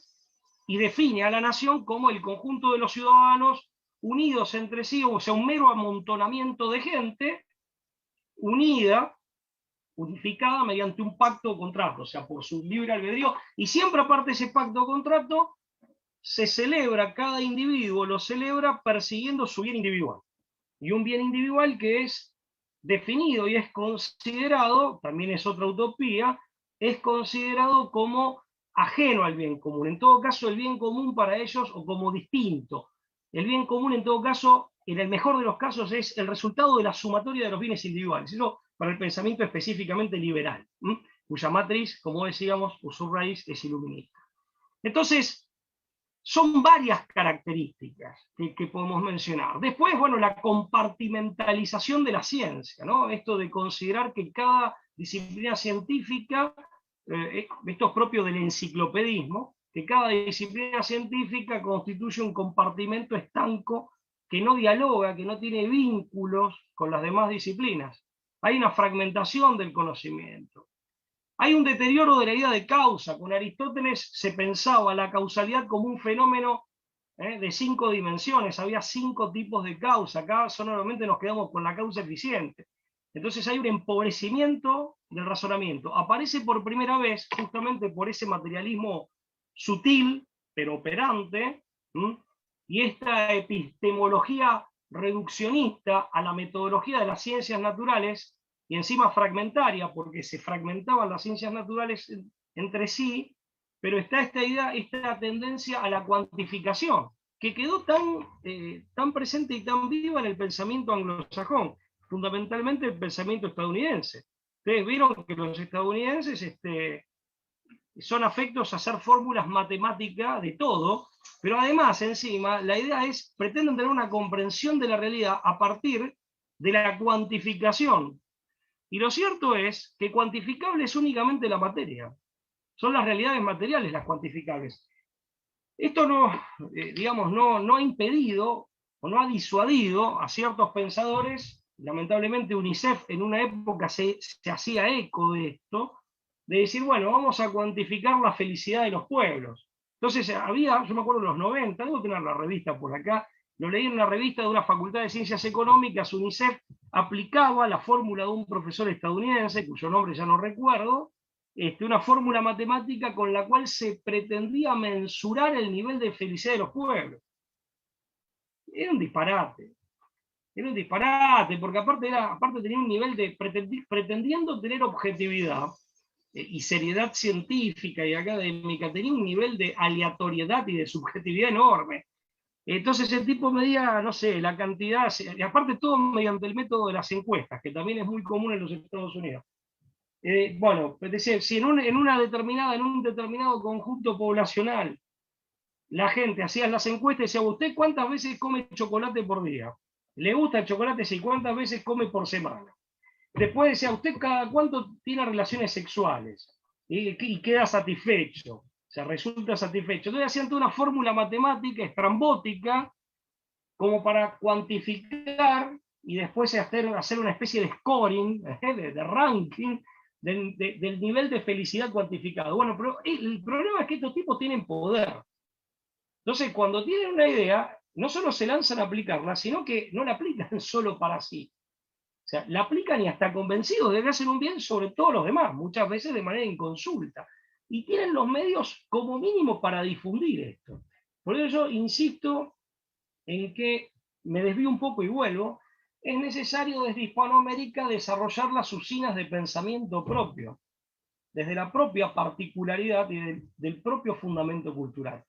B: y define a la nación como el conjunto de los ciudadanos unidos entre sí, o sea, un mero amontonamiento de gente unida, unificada mediante un pacto o contrato, o sea, por su libre albedrío, y siempre aparte de ese pacto o contrato, se celebra, cada individuo lo celebra persiguiendo su bien individual. Y un bien individual que es definido y es considerado, también es otra utopía, es considerado como ajeno al bien común. En todo caso, el bien común para ellos, o como distinto. El bien común, en todo caso, en el mejor de los casos, es el resultado de la sumatoria de los bienes individuales. Eso para el pensamiento específicamente liberal, cuya matriz, como decíamos, o su raíz es iluminista. Entonces, son varias características que podemos mencionar. Después, bueno, la compartimentalización de la ciencia, ¿no? Esto de considerar que cada disciplina científica, esto es propio del enciclopedismo, que cada disciplina científica constituye un compartimento estanco que no dialoga, que no tiene vínculos con las demás disciplinas. Hay una fragmentación del conocimiento. Hay un deterioro de la idea de causa. Con Aristóteles se pensaba la causalidad como un fenómeno de 5 dimensiones, había 5 tipos de causa, acá solamente nos quedamos con la causa eficiente. Entonces hay un empobrecimiento del razonamiento. Aparece por primera vez, justamente por ese materialismo sutil, pero operante, y esta epistemología reduccionista a la metodología de las ciencias naturales, y encima fragmentaria, porque se fragmentaban las ciencias naturales entre sí, pero está esta idea, esta tendencia a la cuantificación, que quedó tan presente y tan viva en el pensamiento anglosajón, fundamentalmente el pensamiento estadounidense. Ustedes vieron que los estadounidenses son afectos a hacer fórmulas matemáticas de todo, pero además, encima, la idea es, pretenden tener una comprensión de la realidad a partir de la cuantificación. Y lo cierto es que cuantificable es únicamente la materia. Son las realidades materiales las cuantificables. Esto no ha impedido o no ha disuadido a ciertos pensadores. Lamentablemente UNICEF en una época se hacía eco de esto, de decir, bueno, vamos a cuantificar la felicidad de los pueblos. Entonces yo me acuerdo en los 90, debo tener la revista por acá, lo leí en una revista de una facultad de ciencias económicas. UNICEF aplicaba la fórmula de un profesor estadounidense, cuyo nombre ya no recuerdo, una fórmula matemática con la cual se pretendía mensurar el nivel de felicidad de los pueblos. Era un disparate. Era un disparate, porque aparte tenía un nivel de, pretendiendo tener objetividad y seriedad científica y académica, tenía un nivel de aleatoriedad y de subjetividad enorme. Entonces el tipo medía, no sé, la cantidad, y aparte todo mediante el método de las encuestas, que también es muy común en los Estados Unidos. Bueno, es decir, si en un determinado conjunto poblacional la gente hacía las encuestas y decía, ¿usted cuántas veces come chocolate por día? ¿Le gusta el chocolate? Sí, ¿cuántas veces come por semana? Después decía, ¿usted cada cuánto tiene relaciones sexuales? Y queda satisfecho, o sea, resulta satisfecho. Entonces hacían toda una fórmula matemática estrambótica como para cuantificar y después hacer una especie de scoring, de ranking, del nivel de felicidad cuantificado. Bueno, pero el problema es que estos tipos tienen poder. Entonces, cuando tienen una idea, no solo se lanzan a aplicarla, sino que no la aplican solo para sí. O sea, la aplican y hasta convencidos de que hacen un bien sobre todos los demás, muchas veces de manera inconsulta. Y tienen los medios como mínimo para difundir esto. Por eso yo insisto en que, me desvío un poco y vuelvo, es necesario desde Hispanoamérica desarrollar las usinas de pensamiento propio, desde la propia particularidad y del propio fundamento cultural,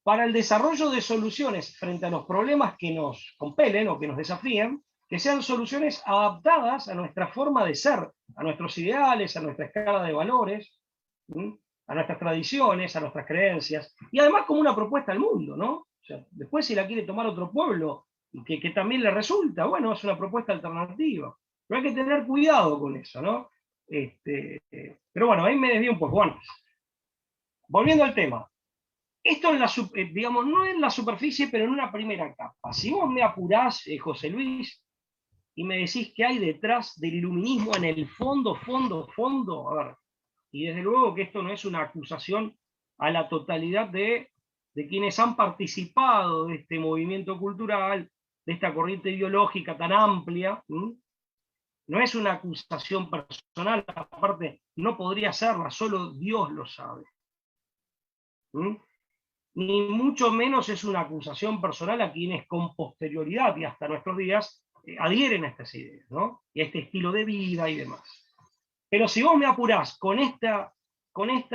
B: para el desarrollo de soluciones frente a los problemas que nos compelen o que nos desafían, que sean soluciones adaptadas a nuestra forma de ser, a nuestros ideales, a nuestra escala de valores, a nuestras tradiciones, a nuestras creencias, y además como una propuesta al mundo, ¿no? O sea, después si la quiere tomar otro pueblo, que también le resulta, bueno, es una propuesta alternativa. Pero hay que tener cuidado con eso, ¿no? Pero bueno, ahí me desvío un poco. Bueno, volviendo al tema. Esto digamos, no en la superficie, pero en una primera capa. Si vos me apurás, José Luis, y me decís qué hay detrás del iluminismo en el fondo, a ver, y desde luego que esto no es una acusación a la totalidad de quienes han participado de este movimiento cultural, de esta corriente ideológica tan amplia, no es una acusación personal, aparte no podría serla, solo Dios lo sabe. Ni mucho menos es una acusación personal a quienes con posterioridad y hasta nuestros días adhieren a estas ideas, ¿no? Y a este estilo de vida y demás. Pero si vos me apurás con esta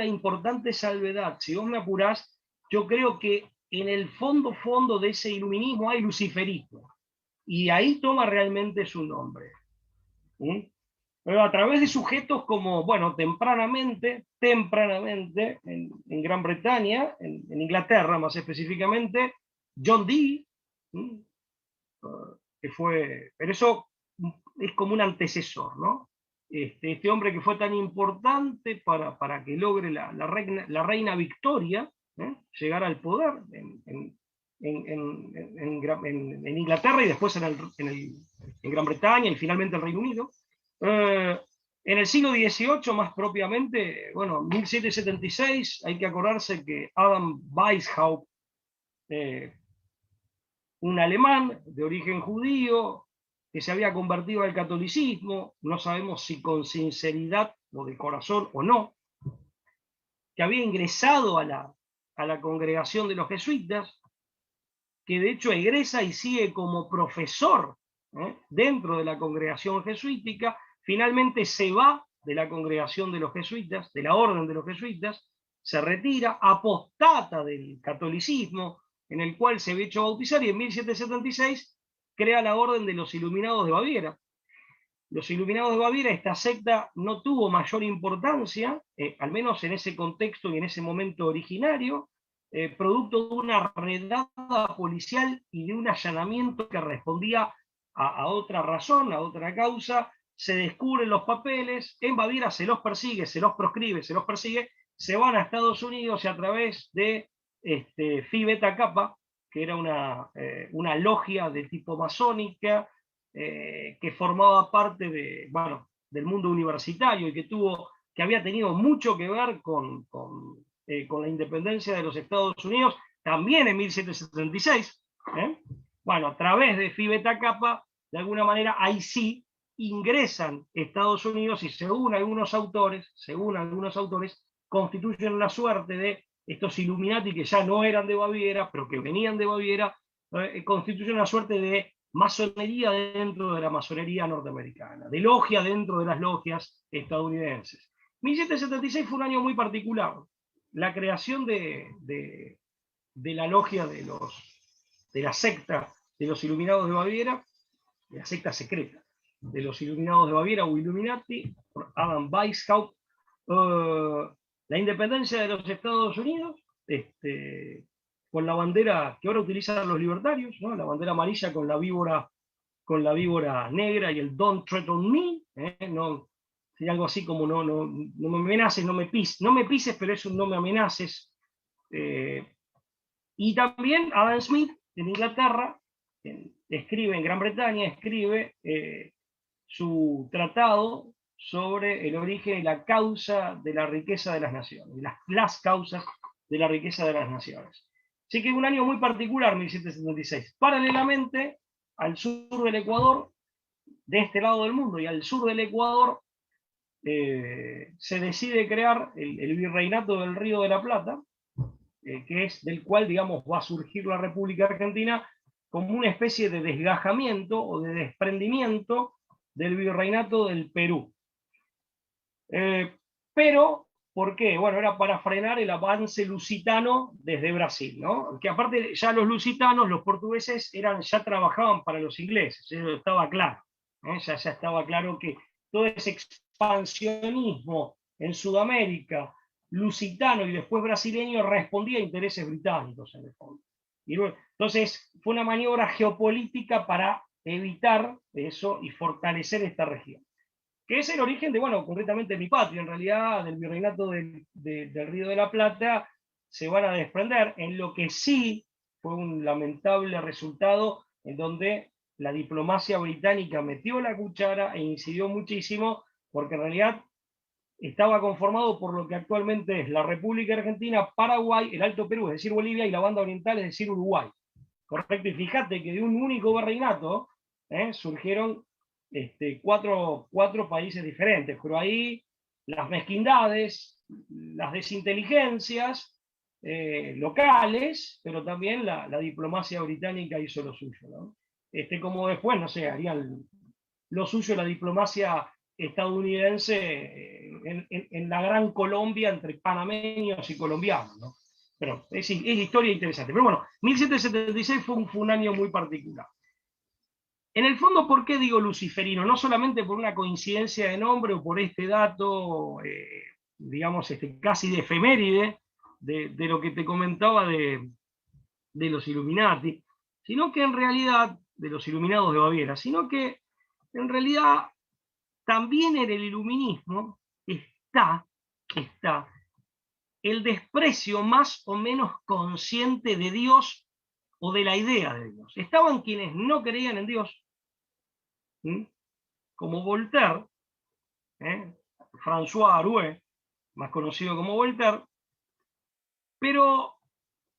B: importante salvedad, si vos me apurás, yo creo que en el fondo de ese iluminismo hay luciferismo. Y ahí toma realmente su nombre. Pero a través de sujetos como, bueno, tempranamente, en Gran Bretaña, en Inglaterra más específicamente, John Dee, que fue, pero eso es como un antecesor, ¿no? Este hombre que fue tan importante para que logre la reina Victoria llegar al poder en Inglaterra y después en Gran Bretaña y finalmente el Reino Unido. En el siglo XVIII, más propiamente, bueno, 1776, hay que acordarse que Adam Weishaupt un alemán de origen judío que se había convertido al catolicismo, no sabemos si con sinceridad o de corazón o no, que había ingresado a la congregación de los jesuitas, que de hecho egresa y sigue como profesor dentro de la congregación jesuítica, finalmente se va de la congregación de los jesuitas, de la orden de los jesuitas, se retira, apostata del catolicismo, en el cual se había hecho bautizar, y en 1776 crea la Orden de los Iluminados de Baviera. Los Iluminados de Baviera, esta secta no tuvo mayor importancia, al menos en ese contexto y en ese momento originario, producto de una redada policial y de un allanamiento que respondía a otra razón, a otra causa. Se descubren los papeles, en Baviera se los persigue, se los proscribe, se los persigue, se van a Estados Unidos y a través de Phi Beta Kappa, que era una logia de tipo masónica, que formaba parte del mundo universitario y que había tenido mucho que ver con la independencia de los Estados Unidos, también en 1776. Bueno, a través de Phi Beta Kappa, de alguna manera, ahí sí ingresan Estados Unidos y según algunos autores, constituyen una suerte de estos Illuminati que ya no eran de Baviera, pero que venían de Baviera, constituyen una suerte de masonería dentro de la masonería norteamericana, de logia dentro de las logias estadounidenses. 1776 fue un año muy particular. La creación de la logia de la secta de los Iluminados de Baviera, de la secta secreta de los Iluminados de Baviera o Illuminati, por Adam Weishaupt, la independencia de los Estados Unidos, con la bandera que ahora utilizan los libertarios, ¿no? La bandera amarilla con la víbora negra y el Don't Tread on Me, no, algo así como no me amenaces, no me pises, pero es un no me amenaces. Y también Adam Smith, en Inglaterra, escribe en Gran Bretaña, escribe su tratado sobre el origen y la causa de la riqueza de las naciones, las causas de la riqueza de las naciones. Así que un año muy particular, 1776. Paralelamente, al sur del Ecuador, de este lado del mundo y al sur del Ecuador, se decide crear el virreinato del Río de la Plata, que es del cual, digamos, va a surgir la República Argentina como una especie de desgajamiento o de desprendimiento del virreinato del Perú. Pero, ¿por qué? Bueno, era para frenar el avance lusitano desde Brasil, ¿no? Que aparte ya los lusitanos, los portugueses, ya trabajaban para los ingleses, eso estaba claro. Ya estaba claro que todo ese expansionismo en Sudamérica, lusitano y después brasileño, respondía a intereses británicos en el fondo. Y bueno, entonces fue una maniobra geopolítica para evitar eso y fortalecer esta región, que es el origen de, bueno, concretamente mi patria, en realidad, del virreinato del Río de la Plata. Se van a desprender, en lo que sí fue un lamentable resultado, en donde la diplomacia británica metió la cuchara e incidió muchísimo, porque en realidad estaba conformado por lo que actualmente es la República Argentina, Paraguay, el Alto Perú, es decir, Bolivia, y la banda oriental, es decir, Uruguay. Correcto, y fíjate que de un único virreinato surgieron cuatro países diferentes, pero ahí las mezquindades, las desinteligencias locales, pero también la diplomacia británica hizo lo suyo, ¿no? Como después, no sé, harían lo suyo la diplomacia estadounidense en la gran Colombia entre panameños y colombianos, ¿no? Pero es historia interesante. Pero bueno, 1776 fue un año muy particular. En el fondo, ¿por qué digo luciferino? No solamente por una coincidencia de nombre o por este dato, digamos, casi de efeméride, de lo que te comentaba de los Illuminati, sino que en realidad, de los Iluminados de Baviera, sino que en realidad también en el iluminismo está el desprecio más o menos consciente de Dios o de la idea de Dios. Estaban quienes no creían en Dios, como Voltaire, François Arouet, más conocido como Voltaire, pero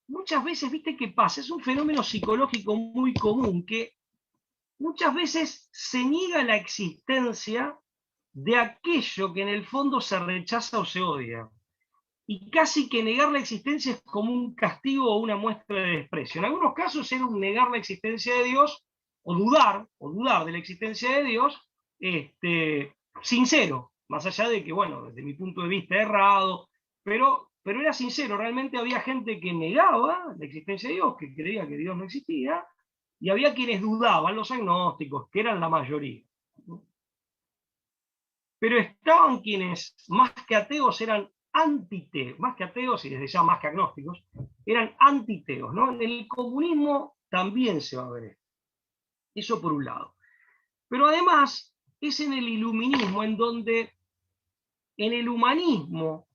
B: muchas veces, viste qué pasa, es un fenómeno psicológico muy común, que muchas veces se niega la existencia de aquello que en el fondo se rechaza o se odia. Y casi que negar la existencia es como un castigo o una muestra de desprecio. En algunos casos era un negar la existencia de Dios o dudar de la existencia de Dios, sincero, más allá de que, bueno, desde mi punto de vista errado, pero era sincero, realmente había gente que negaba la existencia de Dios, que creía que Dios no existía, y había quienes dudaban, los agnósticos, que eran la mayoría. Pero estaban quienes, más que ateos, eran antiteos, más que ateos y desde ya más que agnósticos, eran antiteos, ¿no? En el comunismo también se va a ver esto. Eso por un lado. Pero además es en el iluminismo en donde en el humanismo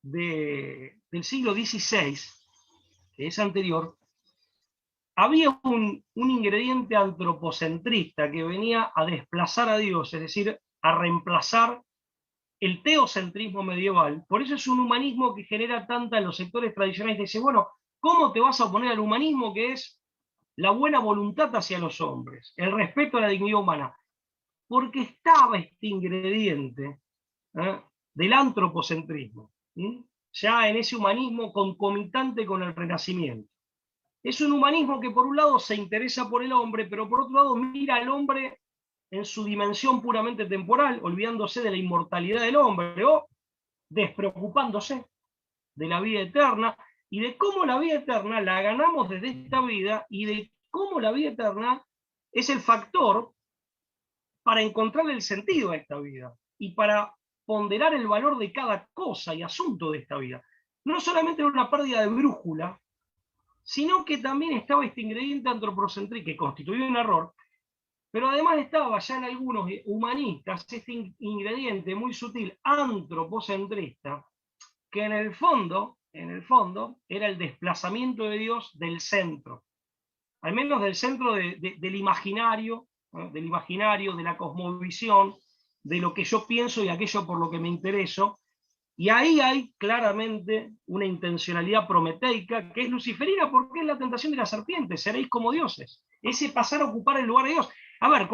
B: del siglo XVI, que es anterior, había un ingrediente antropocentrista que venía a desplazar a Dios, es decir, a reemplazar el teocentrismo medieval. Por eso es un humanismo que genera tanta en los sectores tradicionales. Dice, bueno, ¿cómo te vas a oponer al humanismo que es la buena voluntad hacia los hombres, el respeto a la dignidad humana? Porque estaba este ingrediente, ¿eh?, del antropocentrismo, ¿sí?, ya en ese humanismo concomitante con el Renacimiento. Es un humanismo que por un lado se interesa por el hombre, pero por otro lado mira al hombre en su dimensión puramente temporal, olvidándose de la inmortalidad del hombre o despreocupándose de la vida eterna y de cómo la vida eterna la ganamos desde esta vida y de cómo la vida eterna es el factor para encontrar el sentido de esta vida y para ponderar el valor de cada cosa y asunto de esta vida. No solamente era una pérdida de brújula, sino que también estaba este ingrediente antropocéntrico que constituía un error, pero además estaba ya en algunos humanistas este ingrediente muy sutil antropocentrista, que en el fondo, era el desplazamiento de Dios del centro, al menos del centro del imaginario, ¿no?, del imaginario, de la cosmovisión, de lo que yo pienso y aquello por lo que me intereso. Y ahí hay claramente una intencionalidad prometeica que es luciferina, porque es la tentación de la serpiente, seréis como dioses. Ese pasar a ocupar el lugar de Dios. A ver,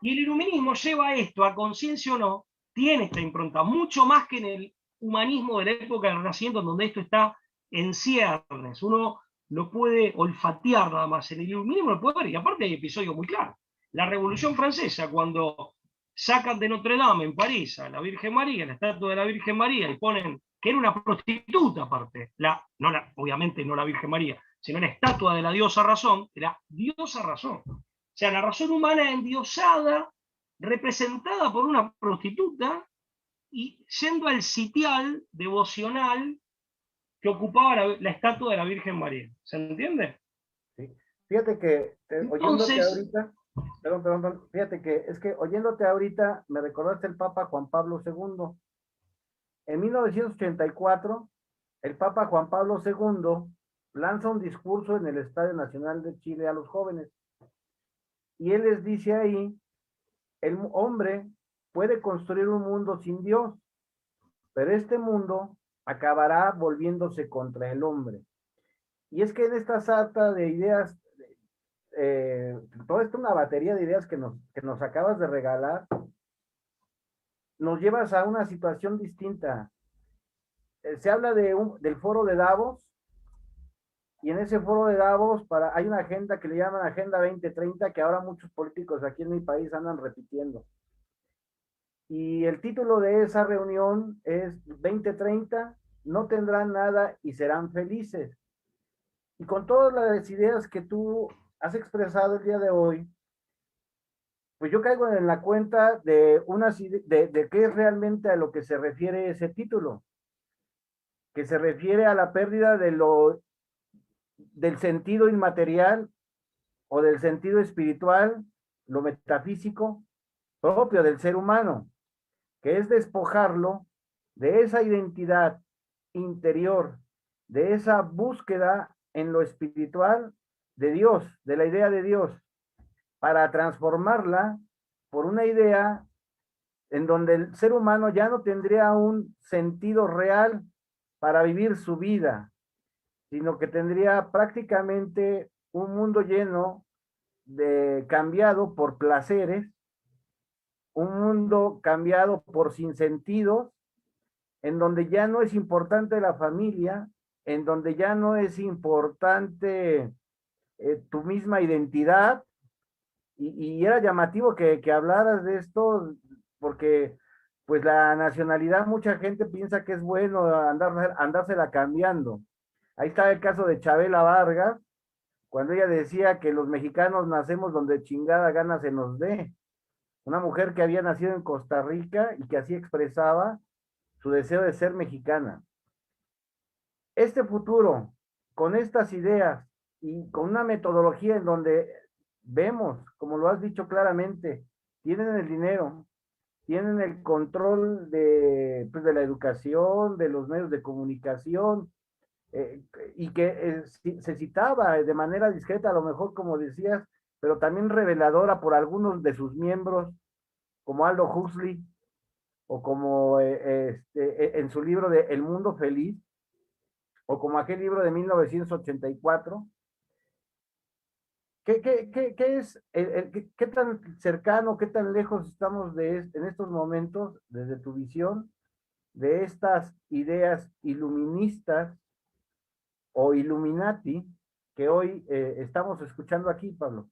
B: y el iluminismo lleva esto, a conciencia o no, tiene esta impronta, mucho más que en el humanismo de la época del Renacimiento, donde esto está en ciernes. Uno lo puede olfatear nada más. En el iluminismo lo puede ver, y aparte hay episodios muy claros. La Revolución Francesa, cuando sacan de Notre Dame en París a la Virgen María, la estatua de la Virgen María, y ponen que era una prostituta aparte, obviamente no la Virgen María, sino la estatua de la diosa razón, era diosa razón. O sea, la razón humana endiosada, representada por una prostituta, y yendo al sitial devocional que ocupaba la estatua de la Virgen María. ¿Se entiende?
A: Sí. Fíjate que oyéndote
B: Entonces,
A: ahorita, perdón, fíjate que es que oyéndote ahorita me recordaste el Papa Juan Pablo II. En 1984, el Papa Juan Pablo II lanza un discurso en el Estadio Nacional de Chile a los jóvenes y él les dice ahí, el hombre puede construir un mundo sin Dios, pero este mundo acabará volviéndose contra el hombre. Y es que en esta sarta de ideas, toda esta una batería de ideas que nos acabas de regalar, nos llevas a una situación distinta. Se habla del foro de Davos, y en ese foro de Davos hay una agenda que le llaman Agenda 2030, que ahora muchos políticos aquí en mi país andan repitiendo. Y el título de esa reunión es 2030, no tendrán nada y serán felices. Y con todas las ideas que tú has expresado el día de hoy, pues yo caigo en la cuenta de qué es realmente a lo que se refiere ese título, que se refiere a la pérdida del sentido inmaterial o del sentido espiritual, lo metafísico propio del ser humano, que es despojarlo de esa identidad interior, de esa búsqueda en lo espiritual de Dios, de la idea de Dios, para transformarla por una idea en donde el ser humano ya no tendría un sentido real para vivir su vida, sino que tendría prácticamente un mundo lleno de cambiado por placeres, un mundo cambiado por sinsentidos, en donde ya no es importante la familia, en donde ya no es importante tu misma identidad, y era llamativo que hablaras de esto, porque pues la nacionalidad, mucha gente piensa que es bueno andársela cambiando. Ahí está el caso de Chabela Vargas, cuando ella decía que los mexicanos nacemos donde chingada gana se nos dé. Una mujer que había nacido en Costa Rica y que así expresaba su deseo de ser mexicana. Este futuro, con estas ideas y con una metodología en donde vemos, como lo has dicho claramente, tienen el dinero, tienen el control pues, de la educación, de los medios de comunicación, eh, y que se citaba de manera discreta, a lo mejor como decías, pero también reveladora por algunos de sus miembros, como Aldo Huxley, o como en su libro de El Mundo Feliz, o como aquel libro de 1984. ¿Qué es, qué tan cercano, qué tan lejos estamos en estos momentos, desde tu visión, de estas ideas iluministas o Illuminati que hoy estamos escuchando aquí, Pablo?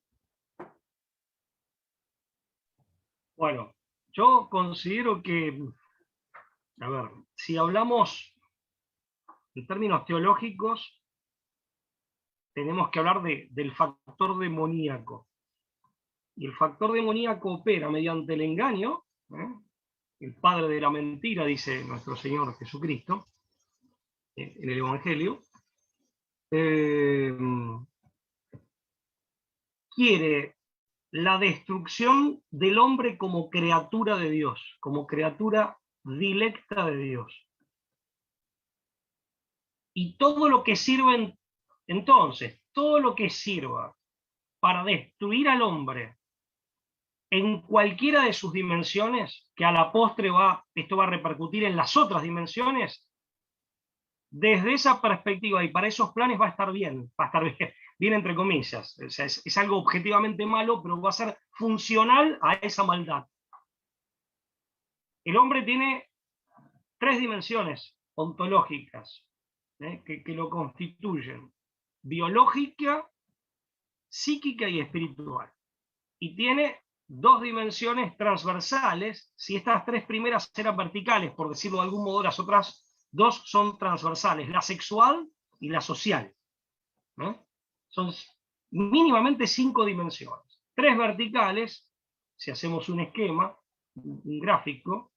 B: Bueno, yo considero que, a ver, si hablamos en términos teológicos, tenemos que hablar del factor demoníaco. Y el factor demoníaco opera mediante el engaño, ¿eh? El padre de la mentira, dice nuestro Señor Jesucristo, en el Evangelio, quiere la destrucción del hombre como criatura de Dios, como criatura dilecta de Dios. Y todo lo que sirve, entonces, todo lo que sirva para destruir al hombre en cualquiera de sus dimensiones, que a la postre esto va a repercutir en las otras dimensiones, desde esa perspectiva y para esos planes va a estar bien, bien entre comillas. O sea, es algo objetivamente malo, pero va a ser funcional a esa maldad. El hombre tiene tres dimensiones ontológicas que lo constituyen: biológica, psíquica y espiritual. Y tiene dos dimensiones transversales. Si estas tres primeras eran verticales, por decirlo de algún modo, las otras dos son transversales: la sexual y la social. ¿No? Son mínimamente 5 dimensiones. Tres verticales, si hacemos un esquema, un gráfico: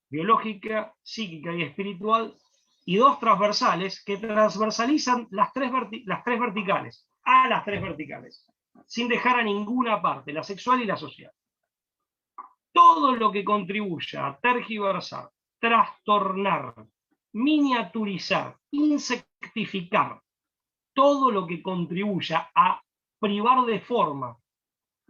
B: biológica, psíquica y espiritual, y dos transversales que transversalizan las tres verticales, a las tres verticales, sin dejar a ninguna parte, la sexual y la social. Todo lo que contribuya a tergiversar, trastornar, miniaturizar, insectificar, todo lo que contribuya a privar de forma,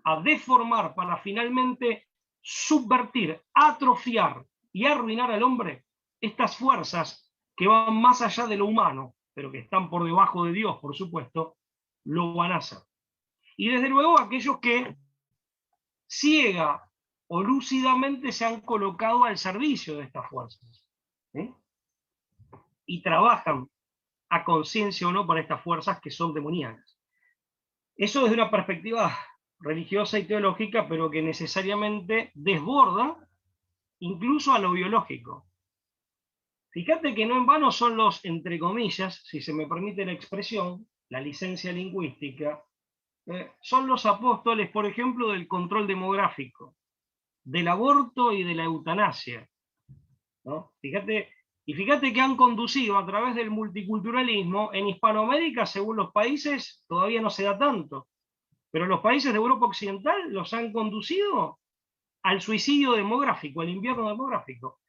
B: a deformar para finalmente subvertir, atrofiar y arruinar al hombre, estas fuerzas que van más allá de lo humano, pero que están por debajo de Dios, por supuesto, lo van a hacer. Y desde luego aquellos que ciega o lúcidamente se han colocado al servicio de estas fuerzas, ¿sí? Y trabajan a conciencia o no para estas fuerzas que son demoníacas. Eso desde una perspectiva religiosa y teológica, pero que necesariamente desborda incluso a lo biológico. Fíjate que no en vano son los, entre comillas, si se me permite la expresión, la licencia lingüística, son los apóstoles, por ejemplo, del control demográfico, del aborto y de la eutanasia, ¿no? Fíjate que han conducido a través del multiculturalismo en Hispanoamérica, según los países, todavía no se da tanto, pero los países de Europa Occidental los han conducido al suicidio demográfico, al invierno demográfico.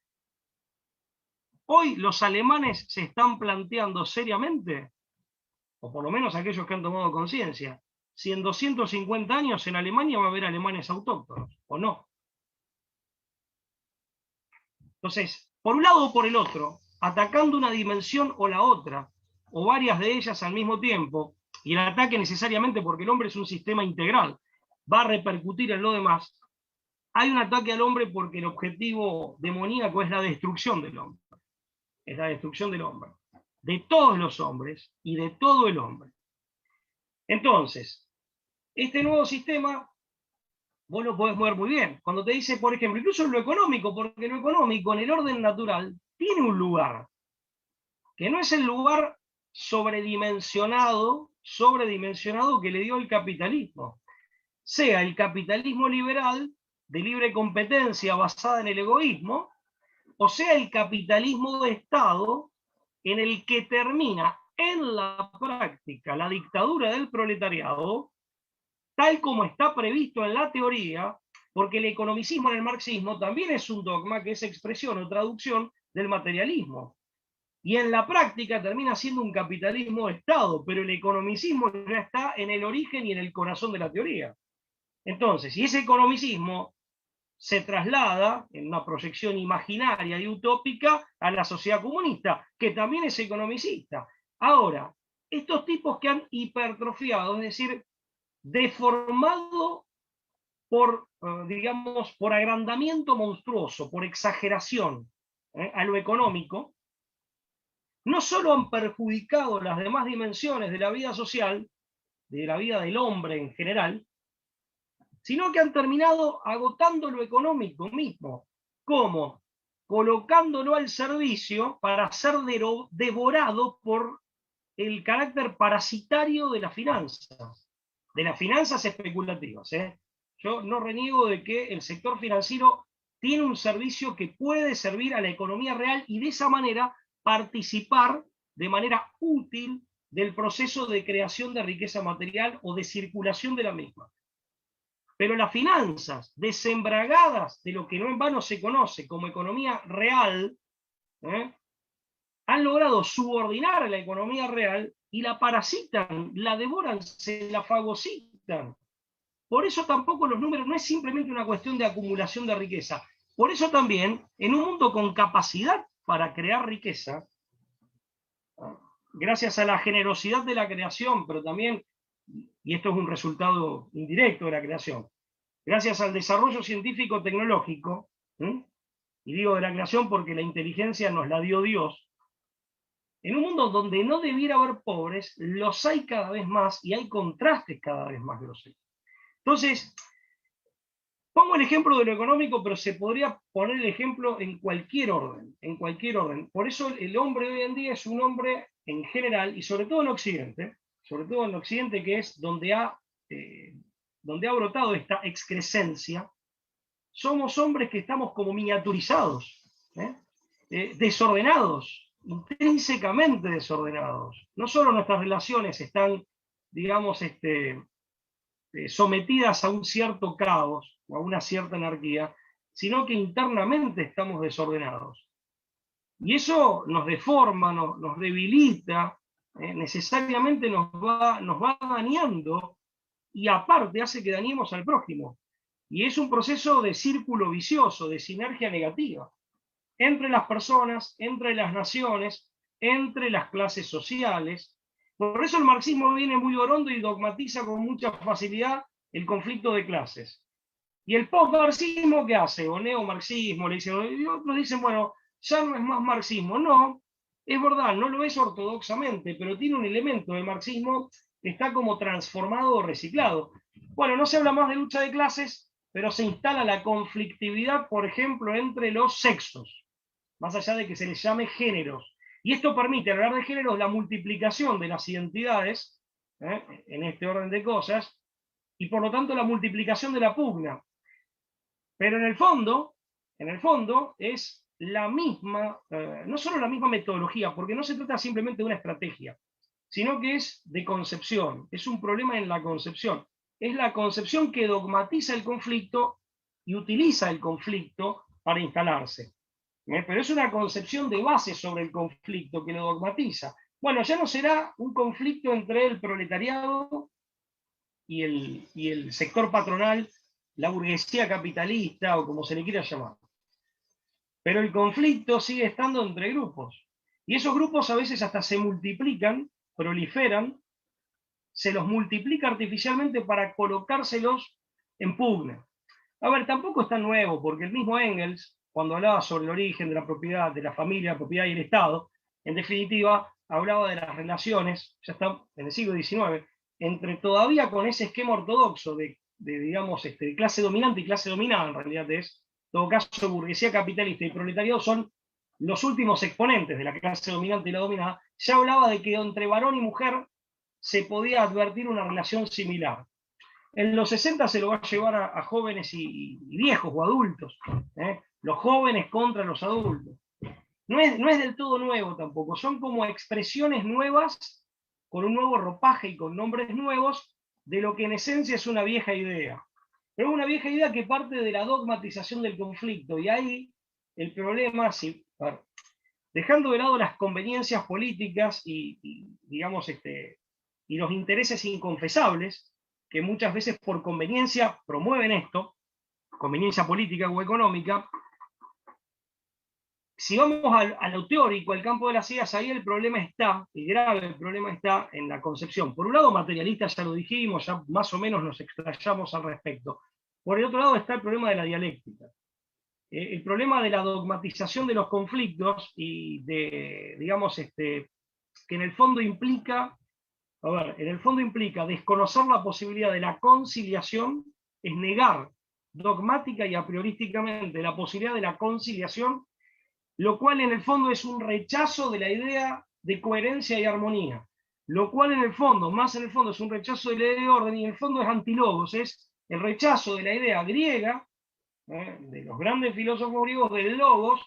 B: Hoy los alemanes se están planteando seriamente, o por lo menos aquellos que han tomado conciencia, si en 250 años en Alemania va a haber alemanes autóctonos, o no. Entonces, por un lado o por el otro, atacando una dimensión o la otra, o varias de ellas al mismo tiempo, y el ataque necesariamente porque el hombre es un sistema integral, va a repercutir en lo demás, hay un ataque al hombre porque el objetivo demoníaco es la destrucción del hombre. Es la destrucción del hombre. De todos los hombres y de todo el hombre. Entonces, este nuevo sistema, vos lo podés mover muy bien. Cuando te dice, por ejemplo, incluso en lo económico, porque lo económico en el orden natural tiene un lugar, que no es el lugar sobredimensionado que le dio el capitalismo. Sea el capitalismo liberal, de libre competencia basada en el egoísmo, o sea el capitalismo de Estado, en el que termina en la práctica la dictadura del proletariado, tal como está previsto en la teoría, porque el economicismo en el marxismo también es un dogma que es expresión o traducción del materialismo. Y en la práctica termina siendo un capitalismo de Estado, pero el economicismo ya está en el origen y en el corazón de la teoría. Entonces, si ese economicismo se traslada en una proyección imaginaria y utópica a la sociedad comunista, que también es economicista. Ahora, estos tipos que han hipertrofiado, es decir, deformado por, digamos, por agrandamiento monstruoso, por exageración a lo económico, no solo han perjudicado las demás dimensiones de la vida social, de la vida del hombre en general, sino que han terminado agotando lo económico mismo. ¿Cómo? Colocándolo al servicio para ser devorado por el carácter parasitario de las finanzas especulativas. Yo no reniego de que el sector financiero tiene un servicio que puede servir a la economía real y de esa manera participar de manera útil del proceso de creación de riqueza material o de circulación de la misma. Pero las finanzas desembragadas de lo que no en vano se conoce como economía real, han logrado subordinar a la economía real y la parasitan, la devoran, se la fagocitan. Por eso tampoco los números no es simplemente una cuestión de acumulación de riqueza. Por eso también, en un mundo con capacidad para crear riqueza, gracias a la generosidad de la creación, pero también, y esto es un resultado indirecto de la creación, gracias al desarrollo científico-tecnológico, y digo de la creación porque la inteligencia nos la dio Dios, en un mundo donde no debiera haber pobres, los hay cada vez más y hay contrastes cada vez más groseros. Entonces, pongo el ejemplo de lo económico, pero se podría poner el ejemplo en cualquier orden, en cualquier orden. Por eso el hombre de hoy en día es un hombre en general, y sobre todo en Occidente, que es donde ha brotado esta excrescencia, somos hombres que estamos como miniaturizados, desordenados, intrínsecamente desordenados. No solo nuestras relaciones están, digamos, sometidas a un cierto caos o a una cierta anarquía, sino que internamente estamos desordenados. Y eso nos deforma, nos debilita, necesariamente nos va dañando y aparte hace que dañemos al prójimo. Y es un proceso de círculo vicioso, de sinergia negativa, entre las personas, entre las naciones, entre las clases sociales. Por eso el marxismo viene muy orondo y dogmatiza con mucha facilidad el conflicto de clases. Y el post-marxismo, ¿qué hace? O neomarxismo, le dicen, y otros dicen, bueno, ya no es más marxismo. No, es verdad, no lo es ortodoxamente, pero tiene un elemento del marxismo que está como transformado o reciclado. Bueno, no se habla más de lucha de clases, pero se instala la conflictividad, por ejemplo, entre los sexos, más allá de que se les llame géneros. Y esto permite, al hablar de géneros, la multiplicación de las identidades, en este orden de cosas, y por lo tanto la multiplicación de la pugna. Pero en el fondo es la misma, no solo la misma metodología, porque no se trata simplemente de una estrategia, sino que es de concepción, es un problema en la concepción. Es la concepción que dogmatiza el conflicto y utiliza el conflicto para instalarse. Pero es una concepción de base sobre el conflicto que lo dogmatiza. Bueno, ya no será un conflicto entre el proletariado y el sector patronal, la burguesía capitalista o como se le quiera llamar. Pero el conflicto sigue estando entre grupos. Y esos grupos a veces hasta se multiplican, proliferan, se los multiplica artificialmente para colocárselos en pugna. A ver, tampoco es tan nuevo, porque el mismo Engels, cuando hablaba sobre el origen de la propiedad, de la familia, la propiedad y el Estado, en definitiva, hablaba de las relaciones, ya está en el siglo XIX, entre todavía con ese esquema ortodoxo de digamos, de clase dominante y clase dominada, en realidad es, en todo caso, burguesía capitalista y proletariado son los últimos exponentes de la clase dominante y la dominada, ya hablaba de que entre varón y mujer se podía advertir una relación similar. En los 60 se lo va a llevar a jóvenes y viejos o adultos, los jóvenes contra los adultos. No es del todo nuevo tampoco, son como expresiones nuevas, con un nuevo ropaje y con nombres nuevos, de lo que en esencia es una vieja idea. Pero es una vieja idea que parte de la dogmatización del conflicto, y ahí el problema, dejando de lado las conveniencias políticas y digamos, y los intereses inconfesables, que muchas veces por conveniencia promueven esto, conveniencia política o económica. Si vamos a lo teórico, al campo de las ideas, ahí el problema está, y grave el problema está en la concepción. Por un lado, materialista, ya lo dijimos, ya más o menos nos explayamos al respecto. Por el otro lado está el problema de la dialéctica. El problema de la dogmatización de los conflictos y de, digamos, que en el fondo implica, desconocer la posibilidad de la conciliación, es negar dogmática y a priorísticamente la posibilidad de la conciliación, lo cual en el fondo es un rechazo de la idea de coherencia y armonía, lo cual en el fondo, más en el fondo, es un rechazo de la idea de orden, y en el fondo es antilogos, es el rechazo de la idea griega, de los grandes filósofos griegos, del logos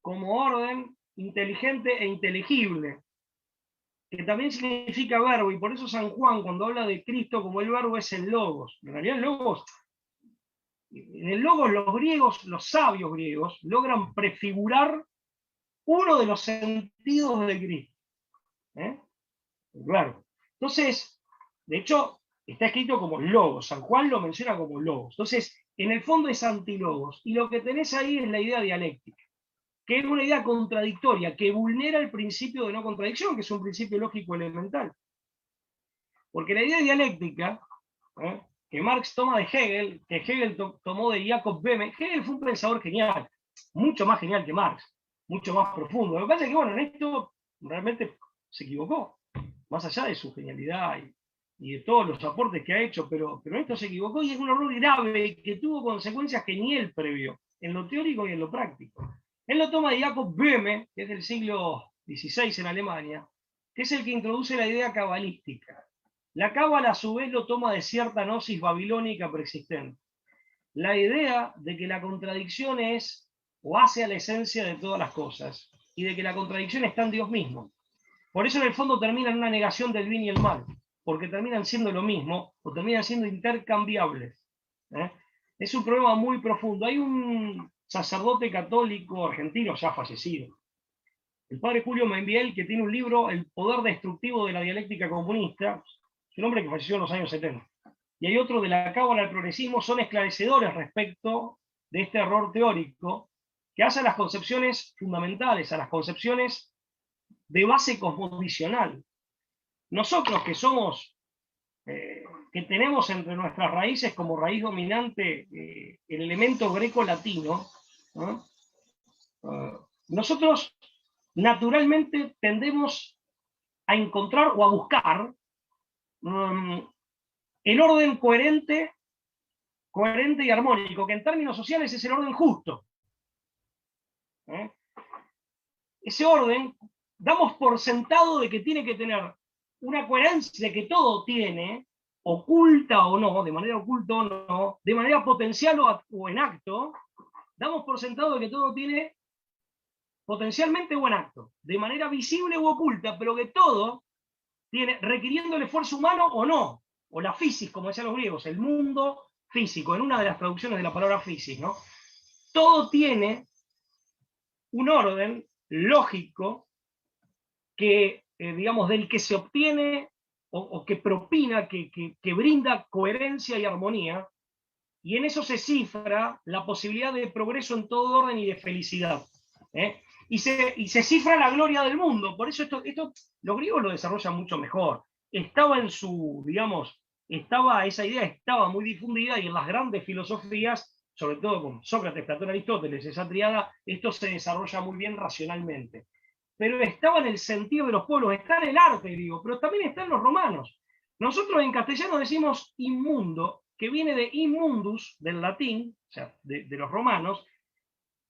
B: como orden inteligente e inteligible, que también significa verbo, y por eso San Juan, cuando habla de Cristo como el verbo, es el logos. En realidad el logos, en el logos los griegos, los sabios griegos, logran prefigurar uno de los sentidos de Cristo. Claro. Entonces, de hecho, está escrito como logos, San Juan lo menciona como logos. Entonces, en el fondo es antilogos, y lo que tenés ahí es la idea dialéctica, que es una idea contradictoria, que vulnera el principio de no contradicción, que es un principio lógico elemental. Porque la idea dialéctica, que Marx toma de Hegel, que Hegel tomó de Jacob Böhme, Hegel fue un pensador genial, mucho más genial que Marx, mucho más profundo. Lo que pasa es que, bueno, en esto realmente se equivocó, más allá de su genialidad y de todos los aportes que ha hecho, pero en esto se equivocó, y es un error grave que tuvo consecuencias que ni él previó, en lo teórico y en lo práctico. Él lo toma de Jacob Böhme, que es del siglo XVI en Alemania, que es el que introduce la idea cabalística. La cábala a su vez lo toma de cierta gnosis babilónica preexistente. La idea de que la contradicción es o hace a la esencia de todas las cosas, y de que la contradicción está en Dios mismo. Por eso en el fondo termina en una negación del bien y el mal, porque terminan siendo lo mismo, o terminan siendo intercambiables. Es un problema muy profundo. Hay un sacerdote católico argentino ya fallecido, el padre Julio Membiel, que tiene un libro, El poder destructivo de la dialéctica comunista, es un hombre que falleció en los años 70. Y hay otro de la cábala al progresismo, son esclarecedores respecto de este error teórico, que hace a las concepciones fundamentales, a las concepciones de base cosmovisional. Nosotros que somos, que tenemos entre nuestras raíces como raíz dominante el elemento greco-latino, nosotros naturalmente tendemos a encontrar o a buscar el orden coherente y armónico, que en términos sociales es el orden justo. Ese orden damos por sentado de que tiene que tener una coherencia, de que todo tiene, oculta o no, de manera oculta o no, de manera potencial o en acto, damos por sentado de que todo tiene potencialmente o en acto, de manera visible u oculta, pero que todo tiene, requiriendo el esfuerzo humano o no, o la physis, como decían los griegos, el mundo físico, en una de las traducciones de la palabra physis, ¿no? Todo tiene un orden lógico que, digamos, del que se obtiene o que propina, que brinda coherencia y armonía, y en eso se cifra la posibilidad de progreso en todo orden y de felicidad. y se cifra la gloria del mundo. Por eso esto los griegos lo desarrollan mucho mejor. Estaba en su, digamos, esa idea estaba muy difundida, y en las grandes filosofías, sobre todo con Sócrates, Platón, Aristóteles, esa triada, esto se desarrolla muy bien racionalmente. Pero estaba en el sentido de los pueblos, está en el arte griego, pero también está en los romanos. Nosotros en castellano decimos inmundo, que viene de immundus, del latín, o sea, de los romanos,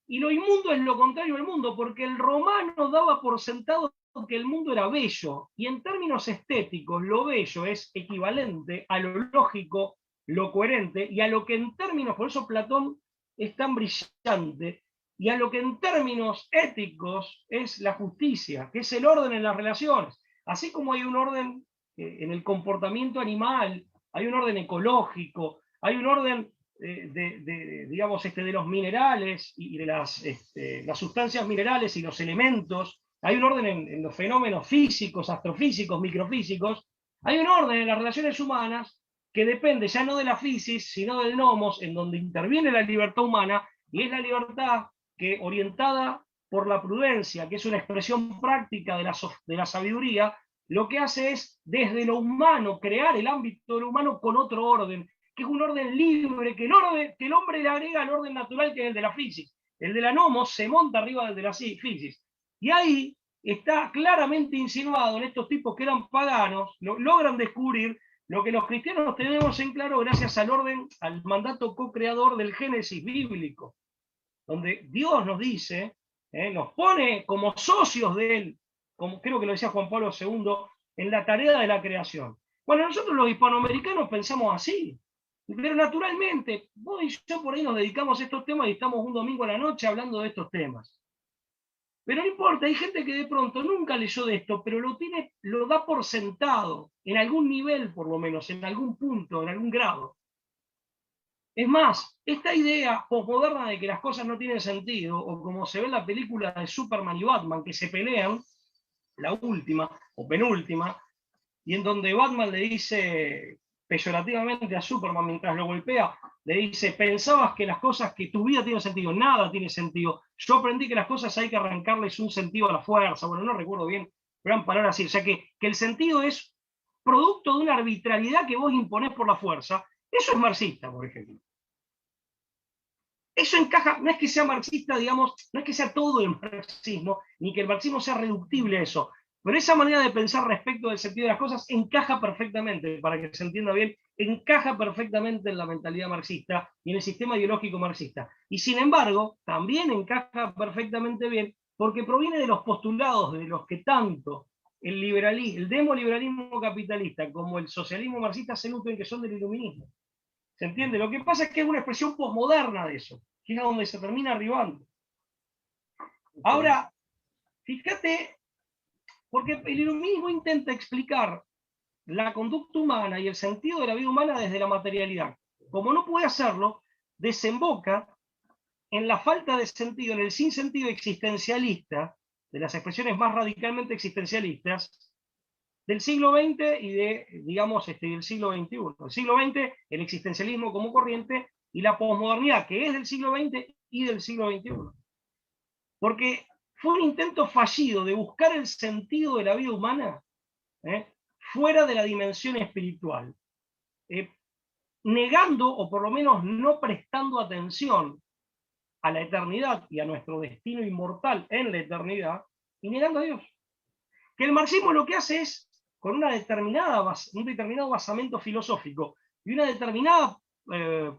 B: y lo inmundo es lo contrario del mundo, porque el romano daba por sentado que el mundo era bello, y en términos estéticos lo bello es equivalente a lo lógico, lo coherente, y a lo que en términos, por eso Platón es tan brillante, y a lo que en términos éticos es la justicia, que es el orden en las relaciones. Así como hay un orden en el comportamiento animal, hay un orden ecológico, hay un orden digamos, de los minerales y de las sustancias minerales y los elementos, hay un orden en los fenómenos físicos, astrofísicos, microfísicos, hay un orden en las relaciones humanas que depende ya no de la fisis, sino del nomos, en donde interviene la libertad humana, y es la libertad que, orientada por la prudencia, que es una expresión práctica de la sabiduría, lo que hace es, desde lo humano, crear el ámbito de lo humano con otro orden, que es un orden libre, que el hombre le agrega al orden natural, que es el de la fisis. El de la nomos se monta arriba del de la fisis. Y ahí está claramente insinuado en estos tipos que eran paganos, logran descubrir lo que los cristianos tenemos en claro gracias al orden, al mandato co-creador del Génesis bíblico, donde Dios nos dice, nos pone como socios de Él, como creo que lo decía Juan Pablo II, en la tarea de la creación. Bueno, nosotros los hispanoamericanos pensamos así, pero naturalmente, vos y yo por ahí nos dedicamos a estos temas y estamos un domingo a la noche hablando de estos temas. Pero no importa, hay gente que de pronto nunca leyó de esto, pero lo da por sentado, en algún nivel por lo menos, en algún punto, en algún grado. Es más, esta idea posmoderna de que las cosas no tienen sentido, o como se ve en la película de Superman y Batman, que se pelean, la última o penúltima, y en donde Batman le dice peyorativamente a Superman mientras lo golpea, le dice: pensabas que las cosas, que tu vida tiene sentido, nada tiene sentido, yo aprendí que las cosas hay que arrancarles un sentido a la fuerza. Bueno, no recuerdo bien, pero eran palabras así, o sea que el sentido es producto de una arbitrariedad que vos imponés por la fuerza. Eso es marxista, por ejemplo. Eso encaja, no es que sea marxista, digamos, no es que sea todo el marxismo, ni que el marxismo sea reductible a eso, pero esa manera de pensar respecto del sentido de las cosas encaja perfectamente, para que se entienda bien, encaja perfectamente en la mentalidad marxista y en el sistema ideológico marxista. Y sin embargo, también encaja perfectamente bien porque proviene de los postulados de los que tanto el demoliberalismo capitalista como el socialismo marxista se nutren, que son del iluminismo. ¿Se entiende? Lo que pasa es que es una expresión posmoderna de eso, que es a donde se termina arribando. Ahora, fíjate, porque el iluminismo intenta explicar la conducta humana y el sentido de la vida humana desde la materialidad. Como no puede hacerlo, desemboca en la falta de sentido, en el sinsentido existencialista, de las expresiones más radicalmente existencialistas, del siglo XX y digamos, del siglo XXI. El siglo XX, el existencialismo como corriente, y la posmodernidad, que es del siglo XX y del siglo XXI. Porque fue un intento fallido de buscar el sentido de la vida humana fuera de la dimensión espiritual, negando, o por lo menos no prestando atención a la eternidad y a nuestro destino inmortal en la eternidad, y negando a Dios. Que el marxismo lo que hace es, con un determinado basamento filosófico y una determinada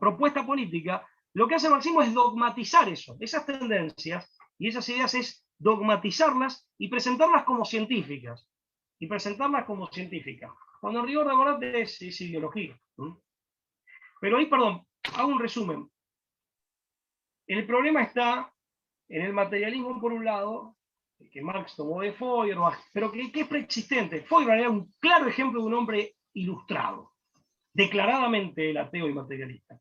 B: propuesta política, lo que hace el marxismo es dogmatizar eso, esas tendencias y esas ideas, es dogmatizarlas y presentarlas como científicas. Cuando en rigor, de verdad, es ideología. Pero ahí, perdón, hago un resumen. El problema está en el materialismo, por un lado, que Marx tomó de Feuerbach, pero que es preexistente. Feuerbach era un claro ejemplo de un hombre ilustrado, declaradamente el ateo y materialista.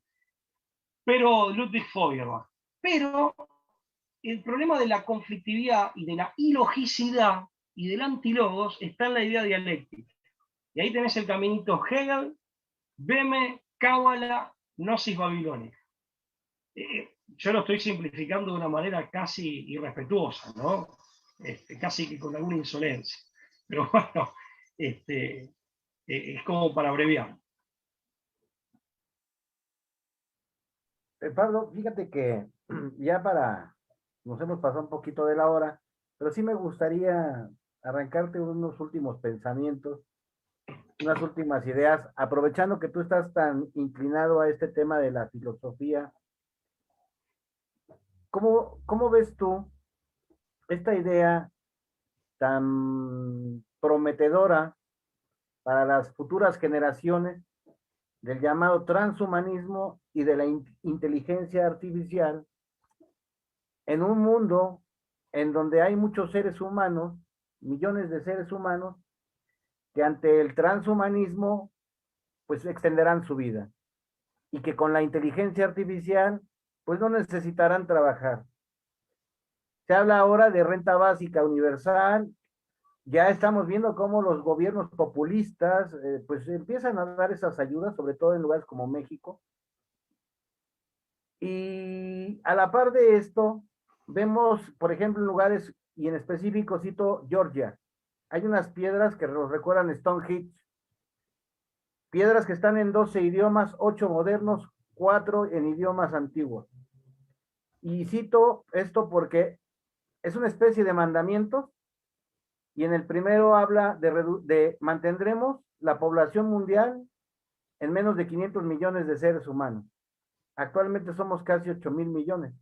B: Pero Ludwig Feuerbach. Pero el problema de la conflictividad y de la ilogicidad y del antilogos está en la idea dialéctica. Y ahí tenés el caminito Hegel, Böhme, Cábala, Gnosis babilónica. Yo lo estoy simplificando de una manera casi irrespetuosa, ¿no? Casi que con alguna insolencia. Pero bueno, es como para abreviar.
A: Pablo, fíjate que ya nos hemos pasado un poquito de la hora, pero sí me gustaría arrancarte unos últimos pensamientos, unas últimas ideas, aprovechando que tú estás tan inclinado a este tema de la filosofía. ¿Cómo ves tú esta idea tan prometedora para las futuras generaciones del llamado transhumanismo y de la inteligencia artificial en un mundo en donde hay muchos seres humanos, millones de seres humanos, que ante el transhumanismo pues extenderán su vida y que con la inteligencia artificial pues no necesitarán trabajar? Se habla ahora de renta básica universal. Ya estamos viendo cómo los gobiernos populistas pues empiezan a dar esas ayudas, sobre todo en lugares como México. Y a la par de esto, vemos, por ejemplo, en lugares, y en específico cito Georgia, hay unas piedras que nos recuerdan Stonehenge, piedras que están en 12 idiomas, 8 modernos, 4 en idiomas antiguos. Y cito esto porque es una especie de mandamientos, y en el primero habla de mantendremos la población mundial en menos de 500 millones de seres humanos. Actualmente somos casi 8,000 millones.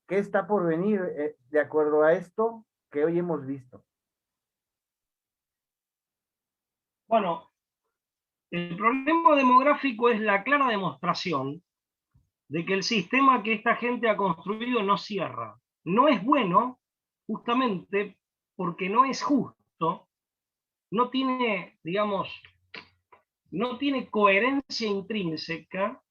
A: ¿Qué está por venir de acuerdo a esto que hoy hemos visto?
B: Bueno, el problema demográfico es la clara demostración de que el sistema que esta gente ha construido no cierra. No es bueno, justamente porque no es justo, no tiene, digamos, no tiene coherencia intrínseca,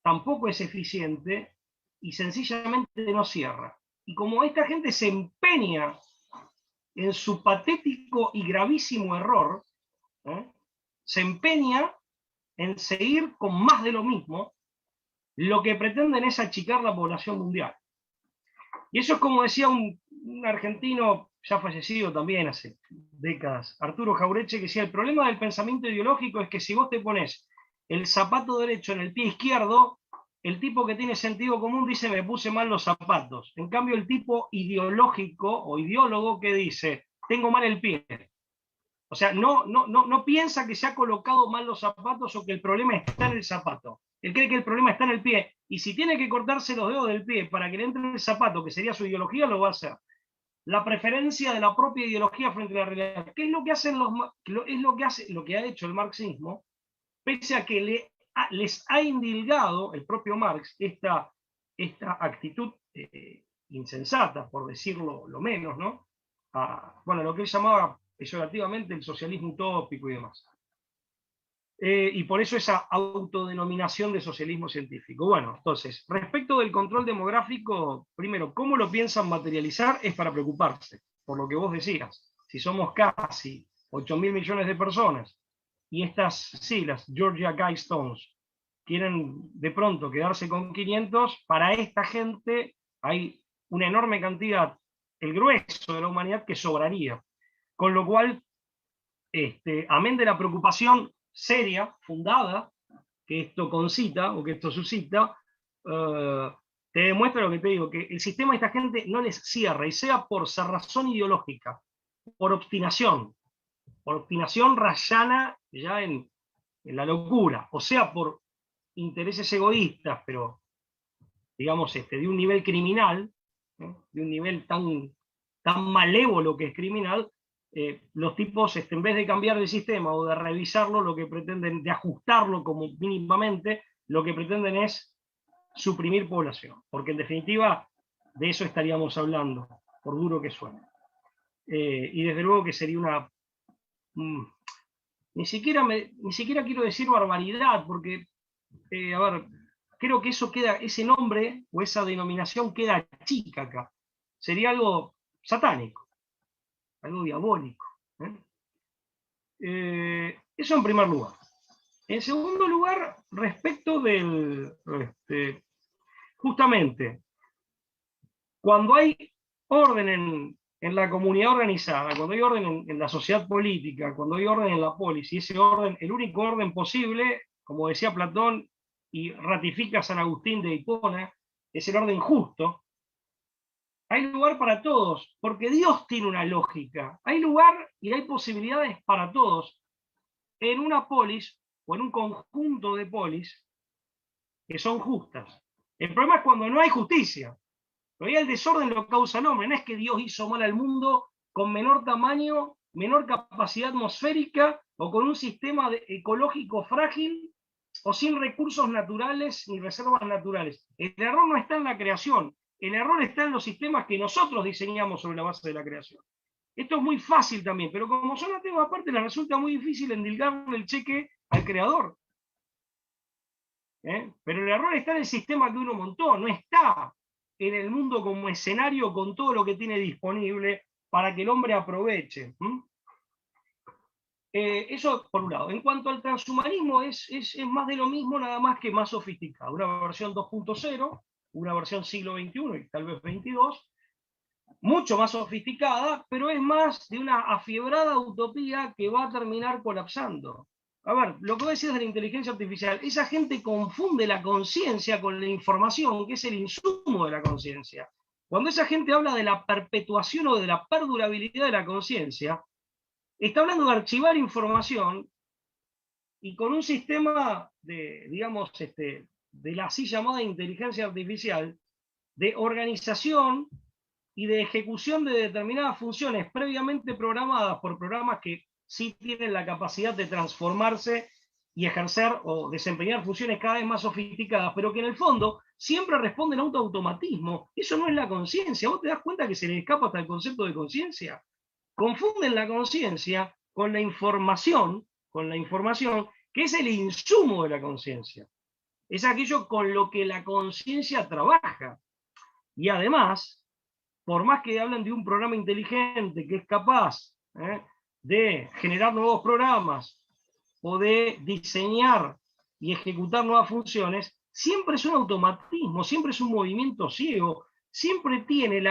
B: tampoco es eficiente y sencillamente no cierra. Y como esta gente se empeña en su patético y gravísimo error, ¿eh? Se empeña en seguir con más de lo mismo, lo que pretenden es achicar la población mundial. Y eso es como decía un argentino ya fallecido también hace décadas, Arturo Jaureche, que decía: el problema del pensamiento ideológico es que si vos te pones el zapato derecho en el pie izquierdo, el tipo que tiene sentido común dice me puse mal los zapatos. En cambio, el tipo ideológico o ideólogo que dice tengo mal el pie. O sea, no piensa que se ha colocado mal los zapatos o que el problema está en el zapato. Él cree que el problema está en el pie. Y si tiene que cortarse los dedos del pie para que le entre el zapato, que sería su ideología, lo va a hacer. La preferencia de la propia ideología frente a la realidad. ¿Qué es lo que hacen lo que ha hecho el marxismo? Pese a que les ha indilgado el propio Marx esta actitud insensata, por decirlo lo menos, ¿no? Bueno, lo que él llamaba peyorativamente el socialismo utópico y demás. Y por eso esa autodenominación de socialismo científico. Bueno, entonces, respecto del control demográfico, primero, ¿cómo lo piensan materializar? Es para preocuparse, por lo que vos decías. Si somos casi 8,000 millones de personas y estas siglas, Georgia Guidestones, quieren de pronto quedarse con 500, para esta gente hay una enorme cantidad, el grueso de la humanidad, que sobraría. Con lo cual, amén de la preocupación seria, fundada, que esto concita o que esto suscita, te demuestra lo que te digo, que el sistema de esta gente no les cierra, y sea por cerrazón ideológica, por obstinación rayana ya en la locura, o sea por intereses egoístas, pero digamos de un nivel criminal, de un nivel tan malévolo que es criminal. Los tipos, en vez de cambiar el sistema o de revisarlo, lo que pretenden, de ajustarlo como mínimamente, lo que pretenden es suprimir población, porque en definitiva de eso estaríamos hablando, por duro que suene. Y desde luego que sería una... ni siquiera quiero decir barbaridad, porque, a ver, creo que eso queda, ese nombre o esa denominación queda chica acá. Sería algo satánico, algo diabólico. Eso en primer lugar. En segundo lugar, respecto justamente cuando hay orden en la comunidad organizada, cuando hay orden en la sociedad política, cuando hay orden en la polis, y ese orden, el único orden posible, como decía Platón y ratifica San Agustín de Hipona, es el orden justo. Hay lugar para todos, porque Dios tiene una lógica. Hay lugar y hay posibilidades para todos en una polis o en un conjunto de polis que son justas. El problema es cuando no hay justicia. Todavía el desorden lo causa el hombre. No es que Dios hizo mal al mundo con menor tamaño, menor capacidad atmosférica o con un sistema ecológico frágil o sin recursos naturales ni reservas naturales. El error no está en la creación. El error está en los sistemas que nosotros diseñamos sobre la base de la creación. Esto es muy fácil también, pero como son temas aparte, les resulta muy difícil endilgarle el cheque al creador. Pero el error está en el sistema que uno montó, no está en el mundo como escenario con todo lo que tiene disponible para que el hombre aproveche. Eso por un lado. En cuanto al transhumanismo, es más de lo mismo, nada más que más sofisticado. Una versión 2.0, una versión siglo XXI y tal vez XXII, mucho más sofisticada, pero es más de una afiebrada utopía que va a terminar colapsando. A ver, lo que voy a decir de la inteligencia artificial, esa gente confunde la conciencia con la información, que es el insumo de la conciencia. Cuando esa gente habla de la perpetuación o de la perdurabilidad de la conciencia, está hablando de archivar información y con un sistema de, digamos, de la así llamada inteligencia artificial, de organización y de ejecución de determinadas funciones previamente programadas por programas que sí tienen la capacidad de transformarse y ejercer o desempeñar funciones cada vez más sofisticadas, pero que en el fondo siempre responden a un automatismo. Eso no es la conciencia. ¿Vos te das cuenta que se les escapa hasta el concepto de conciencia? Confunden la conciencia con la información, que es el insumo de la conciencia. Es aquello con lo que la conciencia trabaja. Y además, por más que hablen de un programa inteligente que es capaz de generar nuevos programas o de diseñar y ejecutar nuevas funciones, siempre es un automatismo, siempre es un movimiento ciego, siempre tiene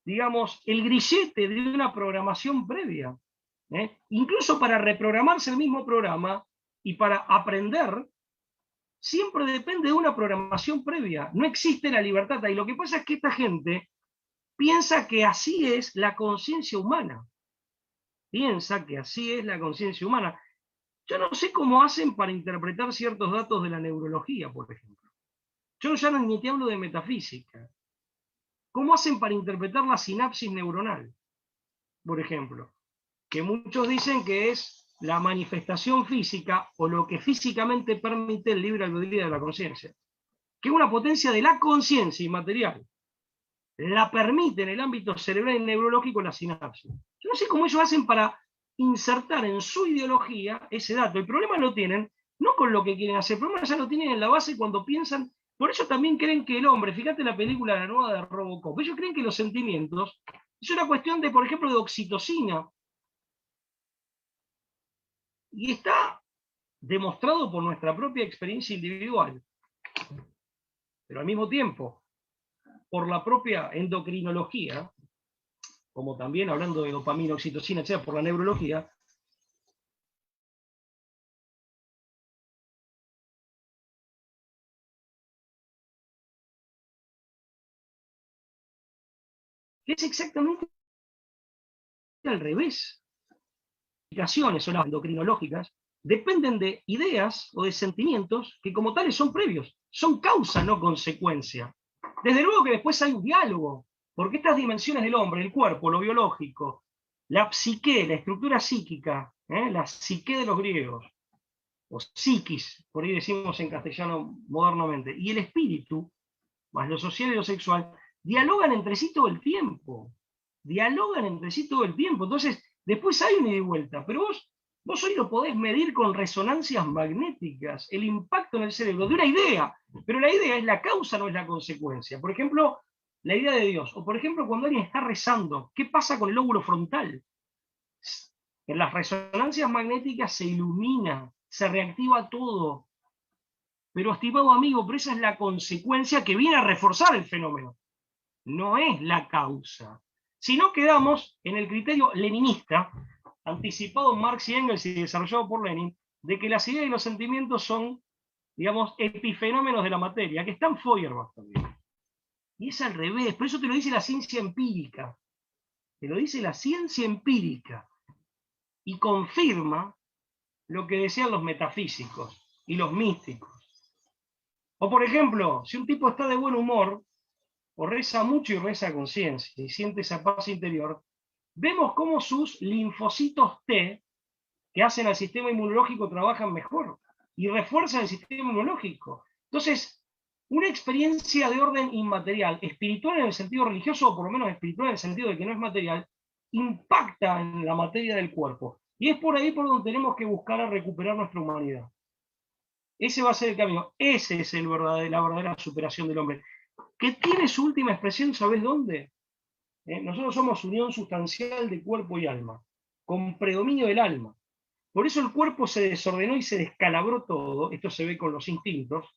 B: digamos, el grillete de una programación previa. Incluso para reprogramarse el mismo programa y para aprender, siempre depende de una programación previa. No existe la libertad. Y lo que pasa es que esta gente piensa que así es la conciencia humana. Piensa que así es la conciencia humana. Yo no sé cómo hacen para interpretar ciertos datos de la neurología, por ejemplo. Yo ya ni te hablo de metafísica. ¿Cómo hacen para interpretar la sinapsis neuronal, por ejemplo? Que muchos dicen que es la manifestación física o lo que físicamente permite el libre albedrío de la conciencia. Que es una potencia de la conciencia inmaterial. La permite en el ámbito cerebral y neurológico la sinapsis. Yo no sé cómo ellos hacen para insertar en su ideología ese dato. El problema lo tienen no con lo que quieren hacer, el problema ya lo tienen en la base cuando piensan. Por eso también creen que el hombre, fíjate la película la nueva de Robocop, ellos creen que los sentimientos es una cuestión de, por ejemplo, de oxitocina. Y está demostrado por nuestra propia experiencia individual. Pero al mismo tiempo, por la propia endocrinología, como también hablando de dopamina, oxitocina, etc., por la neurología, es exactamente al revés. Las explicaciones o las endocrinológicas dependen de ideas o de sentimientos que como tales son previos, son causa, no consecuencia. Desde luego que después hay un diálogo, porque estas dimensiones del hombre, el cuerpo, lo biológico, la psique, la estructura psíquica, la psique de los griegos, o psiquis, por ahí decimos en castellano modernamente, y el espíritu, más lo social y lo sexual, dialogan entre sí todo el tiempo. Dialogan entre sí todo el tiempo. Entonces, después hay una ida y vuelta, pero vos hoy lo podés medir con resonancias magnéticas, el impacto en el cerebro de una idea, pero la idea es la causa, no es la consecuencia. Por ejemplo, la idea de Dios, o por ejemplo, cuando alguien está rezando, ¿qué pasa con el lóbulo frontal? En las resonancias magnéticas se ilumina, se reactiva todo. Pero estimado amigo, pero esa es la consecuencia que viene a reforzar el fenómeno. No es la causa. Si no quedamos en el criterio leninista, anticipado en Marx y Engels y desarrollado por Lenin, de que las ideas y los sentimientos son, digamos, epifenómenos de la materia, que está en Feuerbach también. Y es al revés, por eso te lo dice la ciencia empírica. Te lo dice la ciencia empírica. Y confirma lo que decían los metafísicos y los místicos. O por ejemplo, si un tipo está de buen humor, o reza mucho y reza a conciencia, y siente esa paz interior, vemos cómo sus linfocitos T, que hacen al sistema inmunológico, trabajan mejor, y refuerzan el sistema inmunológico. Entonces, una experiencia de orden inmaterial, espiritual en el sentido religioso, o por lo menos espiritual en el sentido de que no es material, impacta en la materia del cuerpo. Y es por ahí por donde tenemos que buscar a recuperar nuestra humanidad. Ese va a ser el camino. Ese es la verdadera superación del hombre. Que tiene su última expresión, ¿sabés dónde? Nosotros somos unión sustancial de cuerpo y alma, con predominio del alma. Por eso el cuerpo se desordenó y se descalabró todo. Esto se ve con los instintos.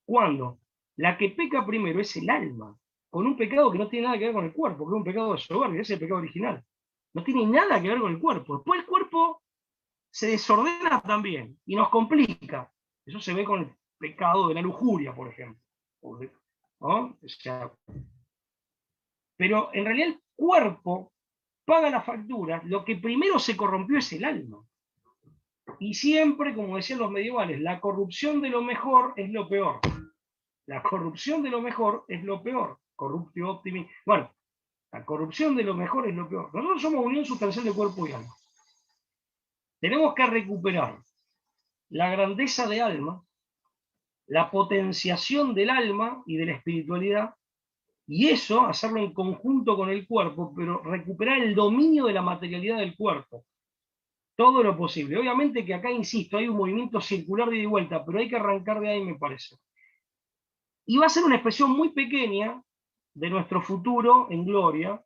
B: Cuando la que peca primero es el alma, con un pecado que no tiene nada que ver con el cuerpo, que es un pecado de soberbia, ese es el pecado original. No tiene nada que ver con el cuerpo. Después el cuerpo se desordena también y nos complica. Eso se ve con el pecado de la lujuria, por ejemplo. ¿No? O sea, pero en realidad el cuerpo paga la factura, lo que primero se corrompió es el alma. Y siempre, como decían los medievales, la corrupción de lo mejor es lo peor. La corrupción de lo mejor es lo peor. Corruptio optimi. Bueno, la corrupción de lo mejor es lo peor. Nosotros somos unión sustancial de cuerpo y alma. Tenemos que recuperar la grandeza de alma, la potenciación del alma y de la espiritualidad, y eso hacerlo en conjunto con el cuerpo, pero recuperar el dominio de la materialidad del cuerpo. Todo lo posible. Obviamente que acá, insisto, hay un movimiento circular de ida y vuelta, pero hay que arrancar de ahí, me parece. Y va a ser una expresión muy pequeña de nuestro futuro en gloria,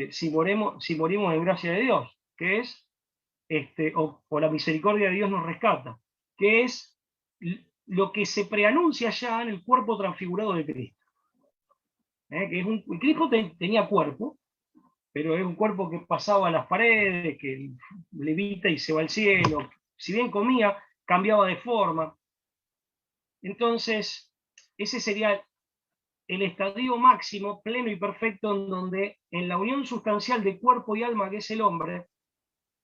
B: si morimos en gracia de Dios, que es, o la misericordia de Dios nos rescata, que es lo que se preanuncia ya en el cuerpo transfigurado de Cristo. Que Cristo tenía cuerpo, pero es un cuerpo que pasaba las paredes, que levita y se va al cielo. Si bien comía, cambiaba de forma. Entonces, ese sería el estadio máximo, pleno y perfecto, en donde en la unión sustancial de cuerpo y alma, que es el hombre,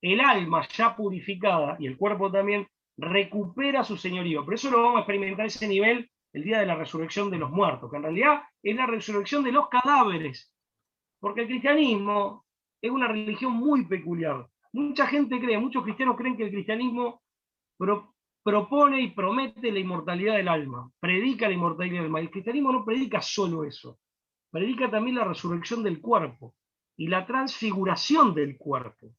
B: el alma ya purificada, y el cuerpo también, recupera su señorío. Por eso lo vamos a experimentar ese nivel el día de la resurrección de los muertos, que en realidad es la resurrección de los cadáveres. Porque el cristianismo es una religión muy peculiar. Mucha gente cree, muchos cristianos creen que el cristianismo propone y promete la inmortalidad del alma, predica la inmortalidad del alma. El cristianismo no predica solo eso, predica también la resurrección del cuerpo y la transfiguración del cuerpo.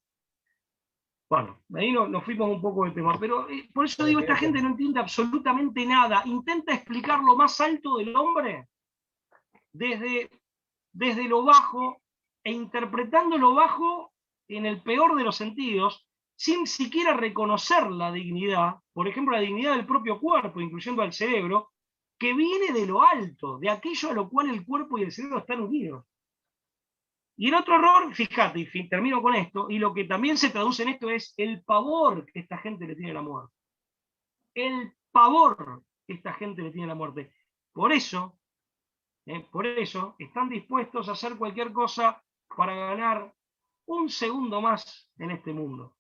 B: Bueno, ahí nos fuimos un poco del tema, pero por eso digo, esta gente no entiende absolutamente nada. Intenta explicar lo más alto del hombre desde lo bajo, e interpretando lo bajo en el peor de los sentidos, sin siquiera reconocer la dignidad, por ejemplo, la dignidad del propio cuerpo, incluyendo al cerebro, que viene de lo alto, de aquello a lo cual el cuerpo y el cerebro están unidos. Y el otro error, fíjate, y termino con esto, y lo que también se traduce en esto es el pavor que esta gente le tiene a la muerte. El pavor que esta gente le tiene a la muerte. Por eso están dispuestos a hacer cualquier cosa para ganar un segundo más en este mundo.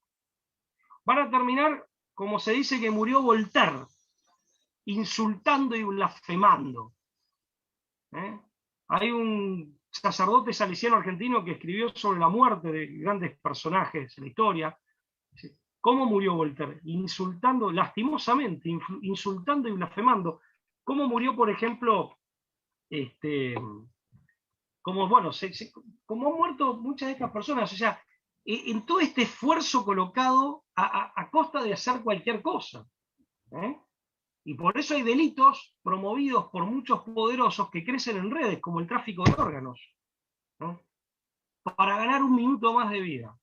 B: Para terminar, como se dice que murió Voltaire, insultando y blasfemando. Hay un sacerdote salesiano argentino que escribió sobre la muerte de grandes personajes en la historia. ¿Cómo murió Voltaire? Insultando, lastimosamente, insultando y blasfemando. ¿Cómo murió, por ejemplo, como han muerto muchas de estas personas? O sea, en todo este esfuerzo colocado a costa de hacer cualquier cosa. Y por eso hay delitos promovidos por muchos poderosos que crecen en redes, como el tráfico de órganos, ¿no? Para ganar un minuto más de vida.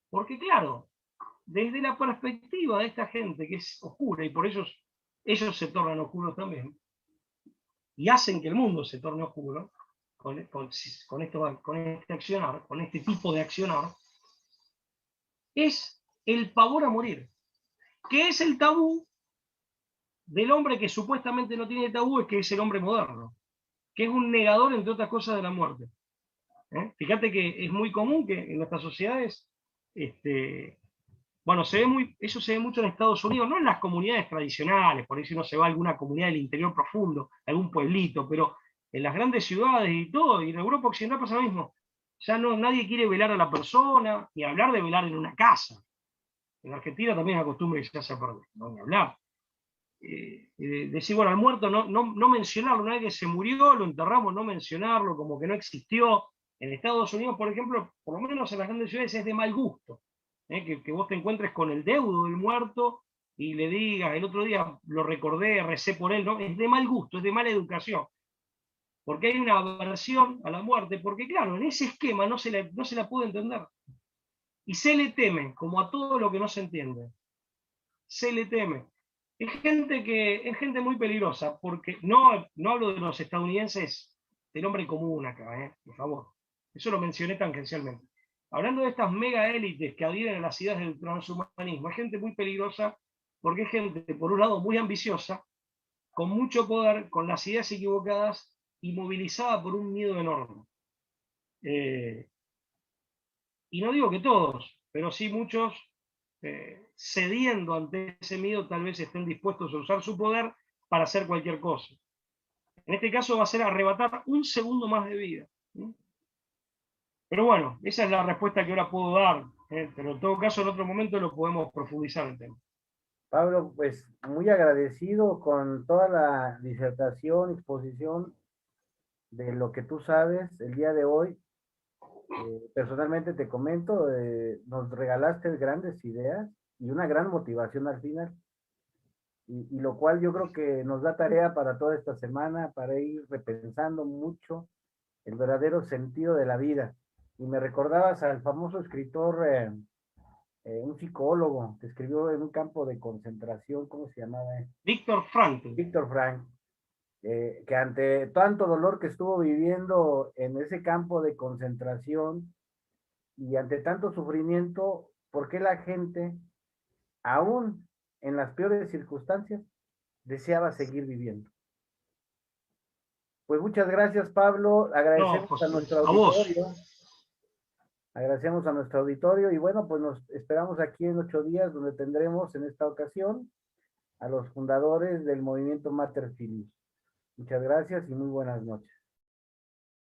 B: Porque claro, desde la perspectiva de esta gente que es oscura, y por ellos se tornan oscuros también, y hacen que el mundo se torne oscuro, con este accionar, con este tipo de accionar, es el pavor a morir, que es el tabú del hombre que supuestamente no tiene tabú, es que es el hombre moderno, que es un negador, entre otras cosas, de la muerte. Fíjate que es muy común que en nuestras sociedades, bueno, eso se ve mucho en Estados Unidos, no en las comunidades tradicionales, por ahí si uno se va a alguna comunidad del interior profundo, algún pueblito, pero en las grandes ciudades y todo, y en Europa Occidental pasa lo mismo. Ya no, nadie quiere velar a la persona, ni hablar de velar en una casa. En Argentina también es una costumbre que ya se perdió, no ni hablar. Decir, bueno, al muerto no mencionarlo, una vez que se murió, lo enterramos, no mencionarlo, como que no existió. En Estados Unidos, por ejemplo, por lo menos en las grandes ciudades es de mal gusto, que vos te encuentres con el deudo del muerto y le digas, el otro día lo recordé, recé por él, ¿no? Es de mal gusto, es de mala educación, porque hay una aversión a la muerte, porque claro, en ese esquema no se la puede entender. Y se le teme, como a todo lo que no se entiende, se le teme. Es gente muy peligrosa, porque no hablo de los estadounidenses, del hombre común acá, por favor. Eso lo mencioné tangencialmente. Hablando de estas mega élites que adhieren a las ideas del transhumanismo, es gente muy peligrosa porque es gente, por un lado, muy ambiciosa, con mucho poder, con las ideas equivocadas y movilizada por un miedo enorme. Y no digo que todos, pero sí muchos, cediendo ante ese miedo, tal vez estén dispuestos a usar su poder para hacer cualquier cosa. En este caso va a ser arrebatar un segundo más de vida. Pero bueno, esa es la respuesta que ahora puedo dar, pero en todo caso en otro momento lo podemos profundizar el tema.
A: Pablo, pues muy agradecido con toda la disertación, exposición de lo que tú sabes el día de hoy. Personalmente te comento, nos regalaste grandes ideas y una gran motivación al final, y lo cual yo creo que nos da tarea para toda esta semana, para ir repensando mucho el verdadero sentido de la vida. Y me recordabas al famoso escritor, un psicólogo que escribió en un campo de concentración, ¿cómo se llamaba?
B: Víctor Frankl.
A: Víctor Frank, que ante tanto dolor que estuvo viviendo en ese campo de concentración y ante tanto sufrimiento, ¿por qué la gente, aún en las peores circunstancias, deseaba seguir viviendo? Pues muchas gracias, Pablo.
B: No,
A: Agradecemos a
B: José,
A: nuestro
B: a vos.
A: auditorio. Agradecemos a nuestro auditorio y bueno, pues nos esperamos aquí en 8 días, donde tendremos en esta ocasión a los fundadores del movimiento Mater Filius. Muchas gracias y muy buenas noches.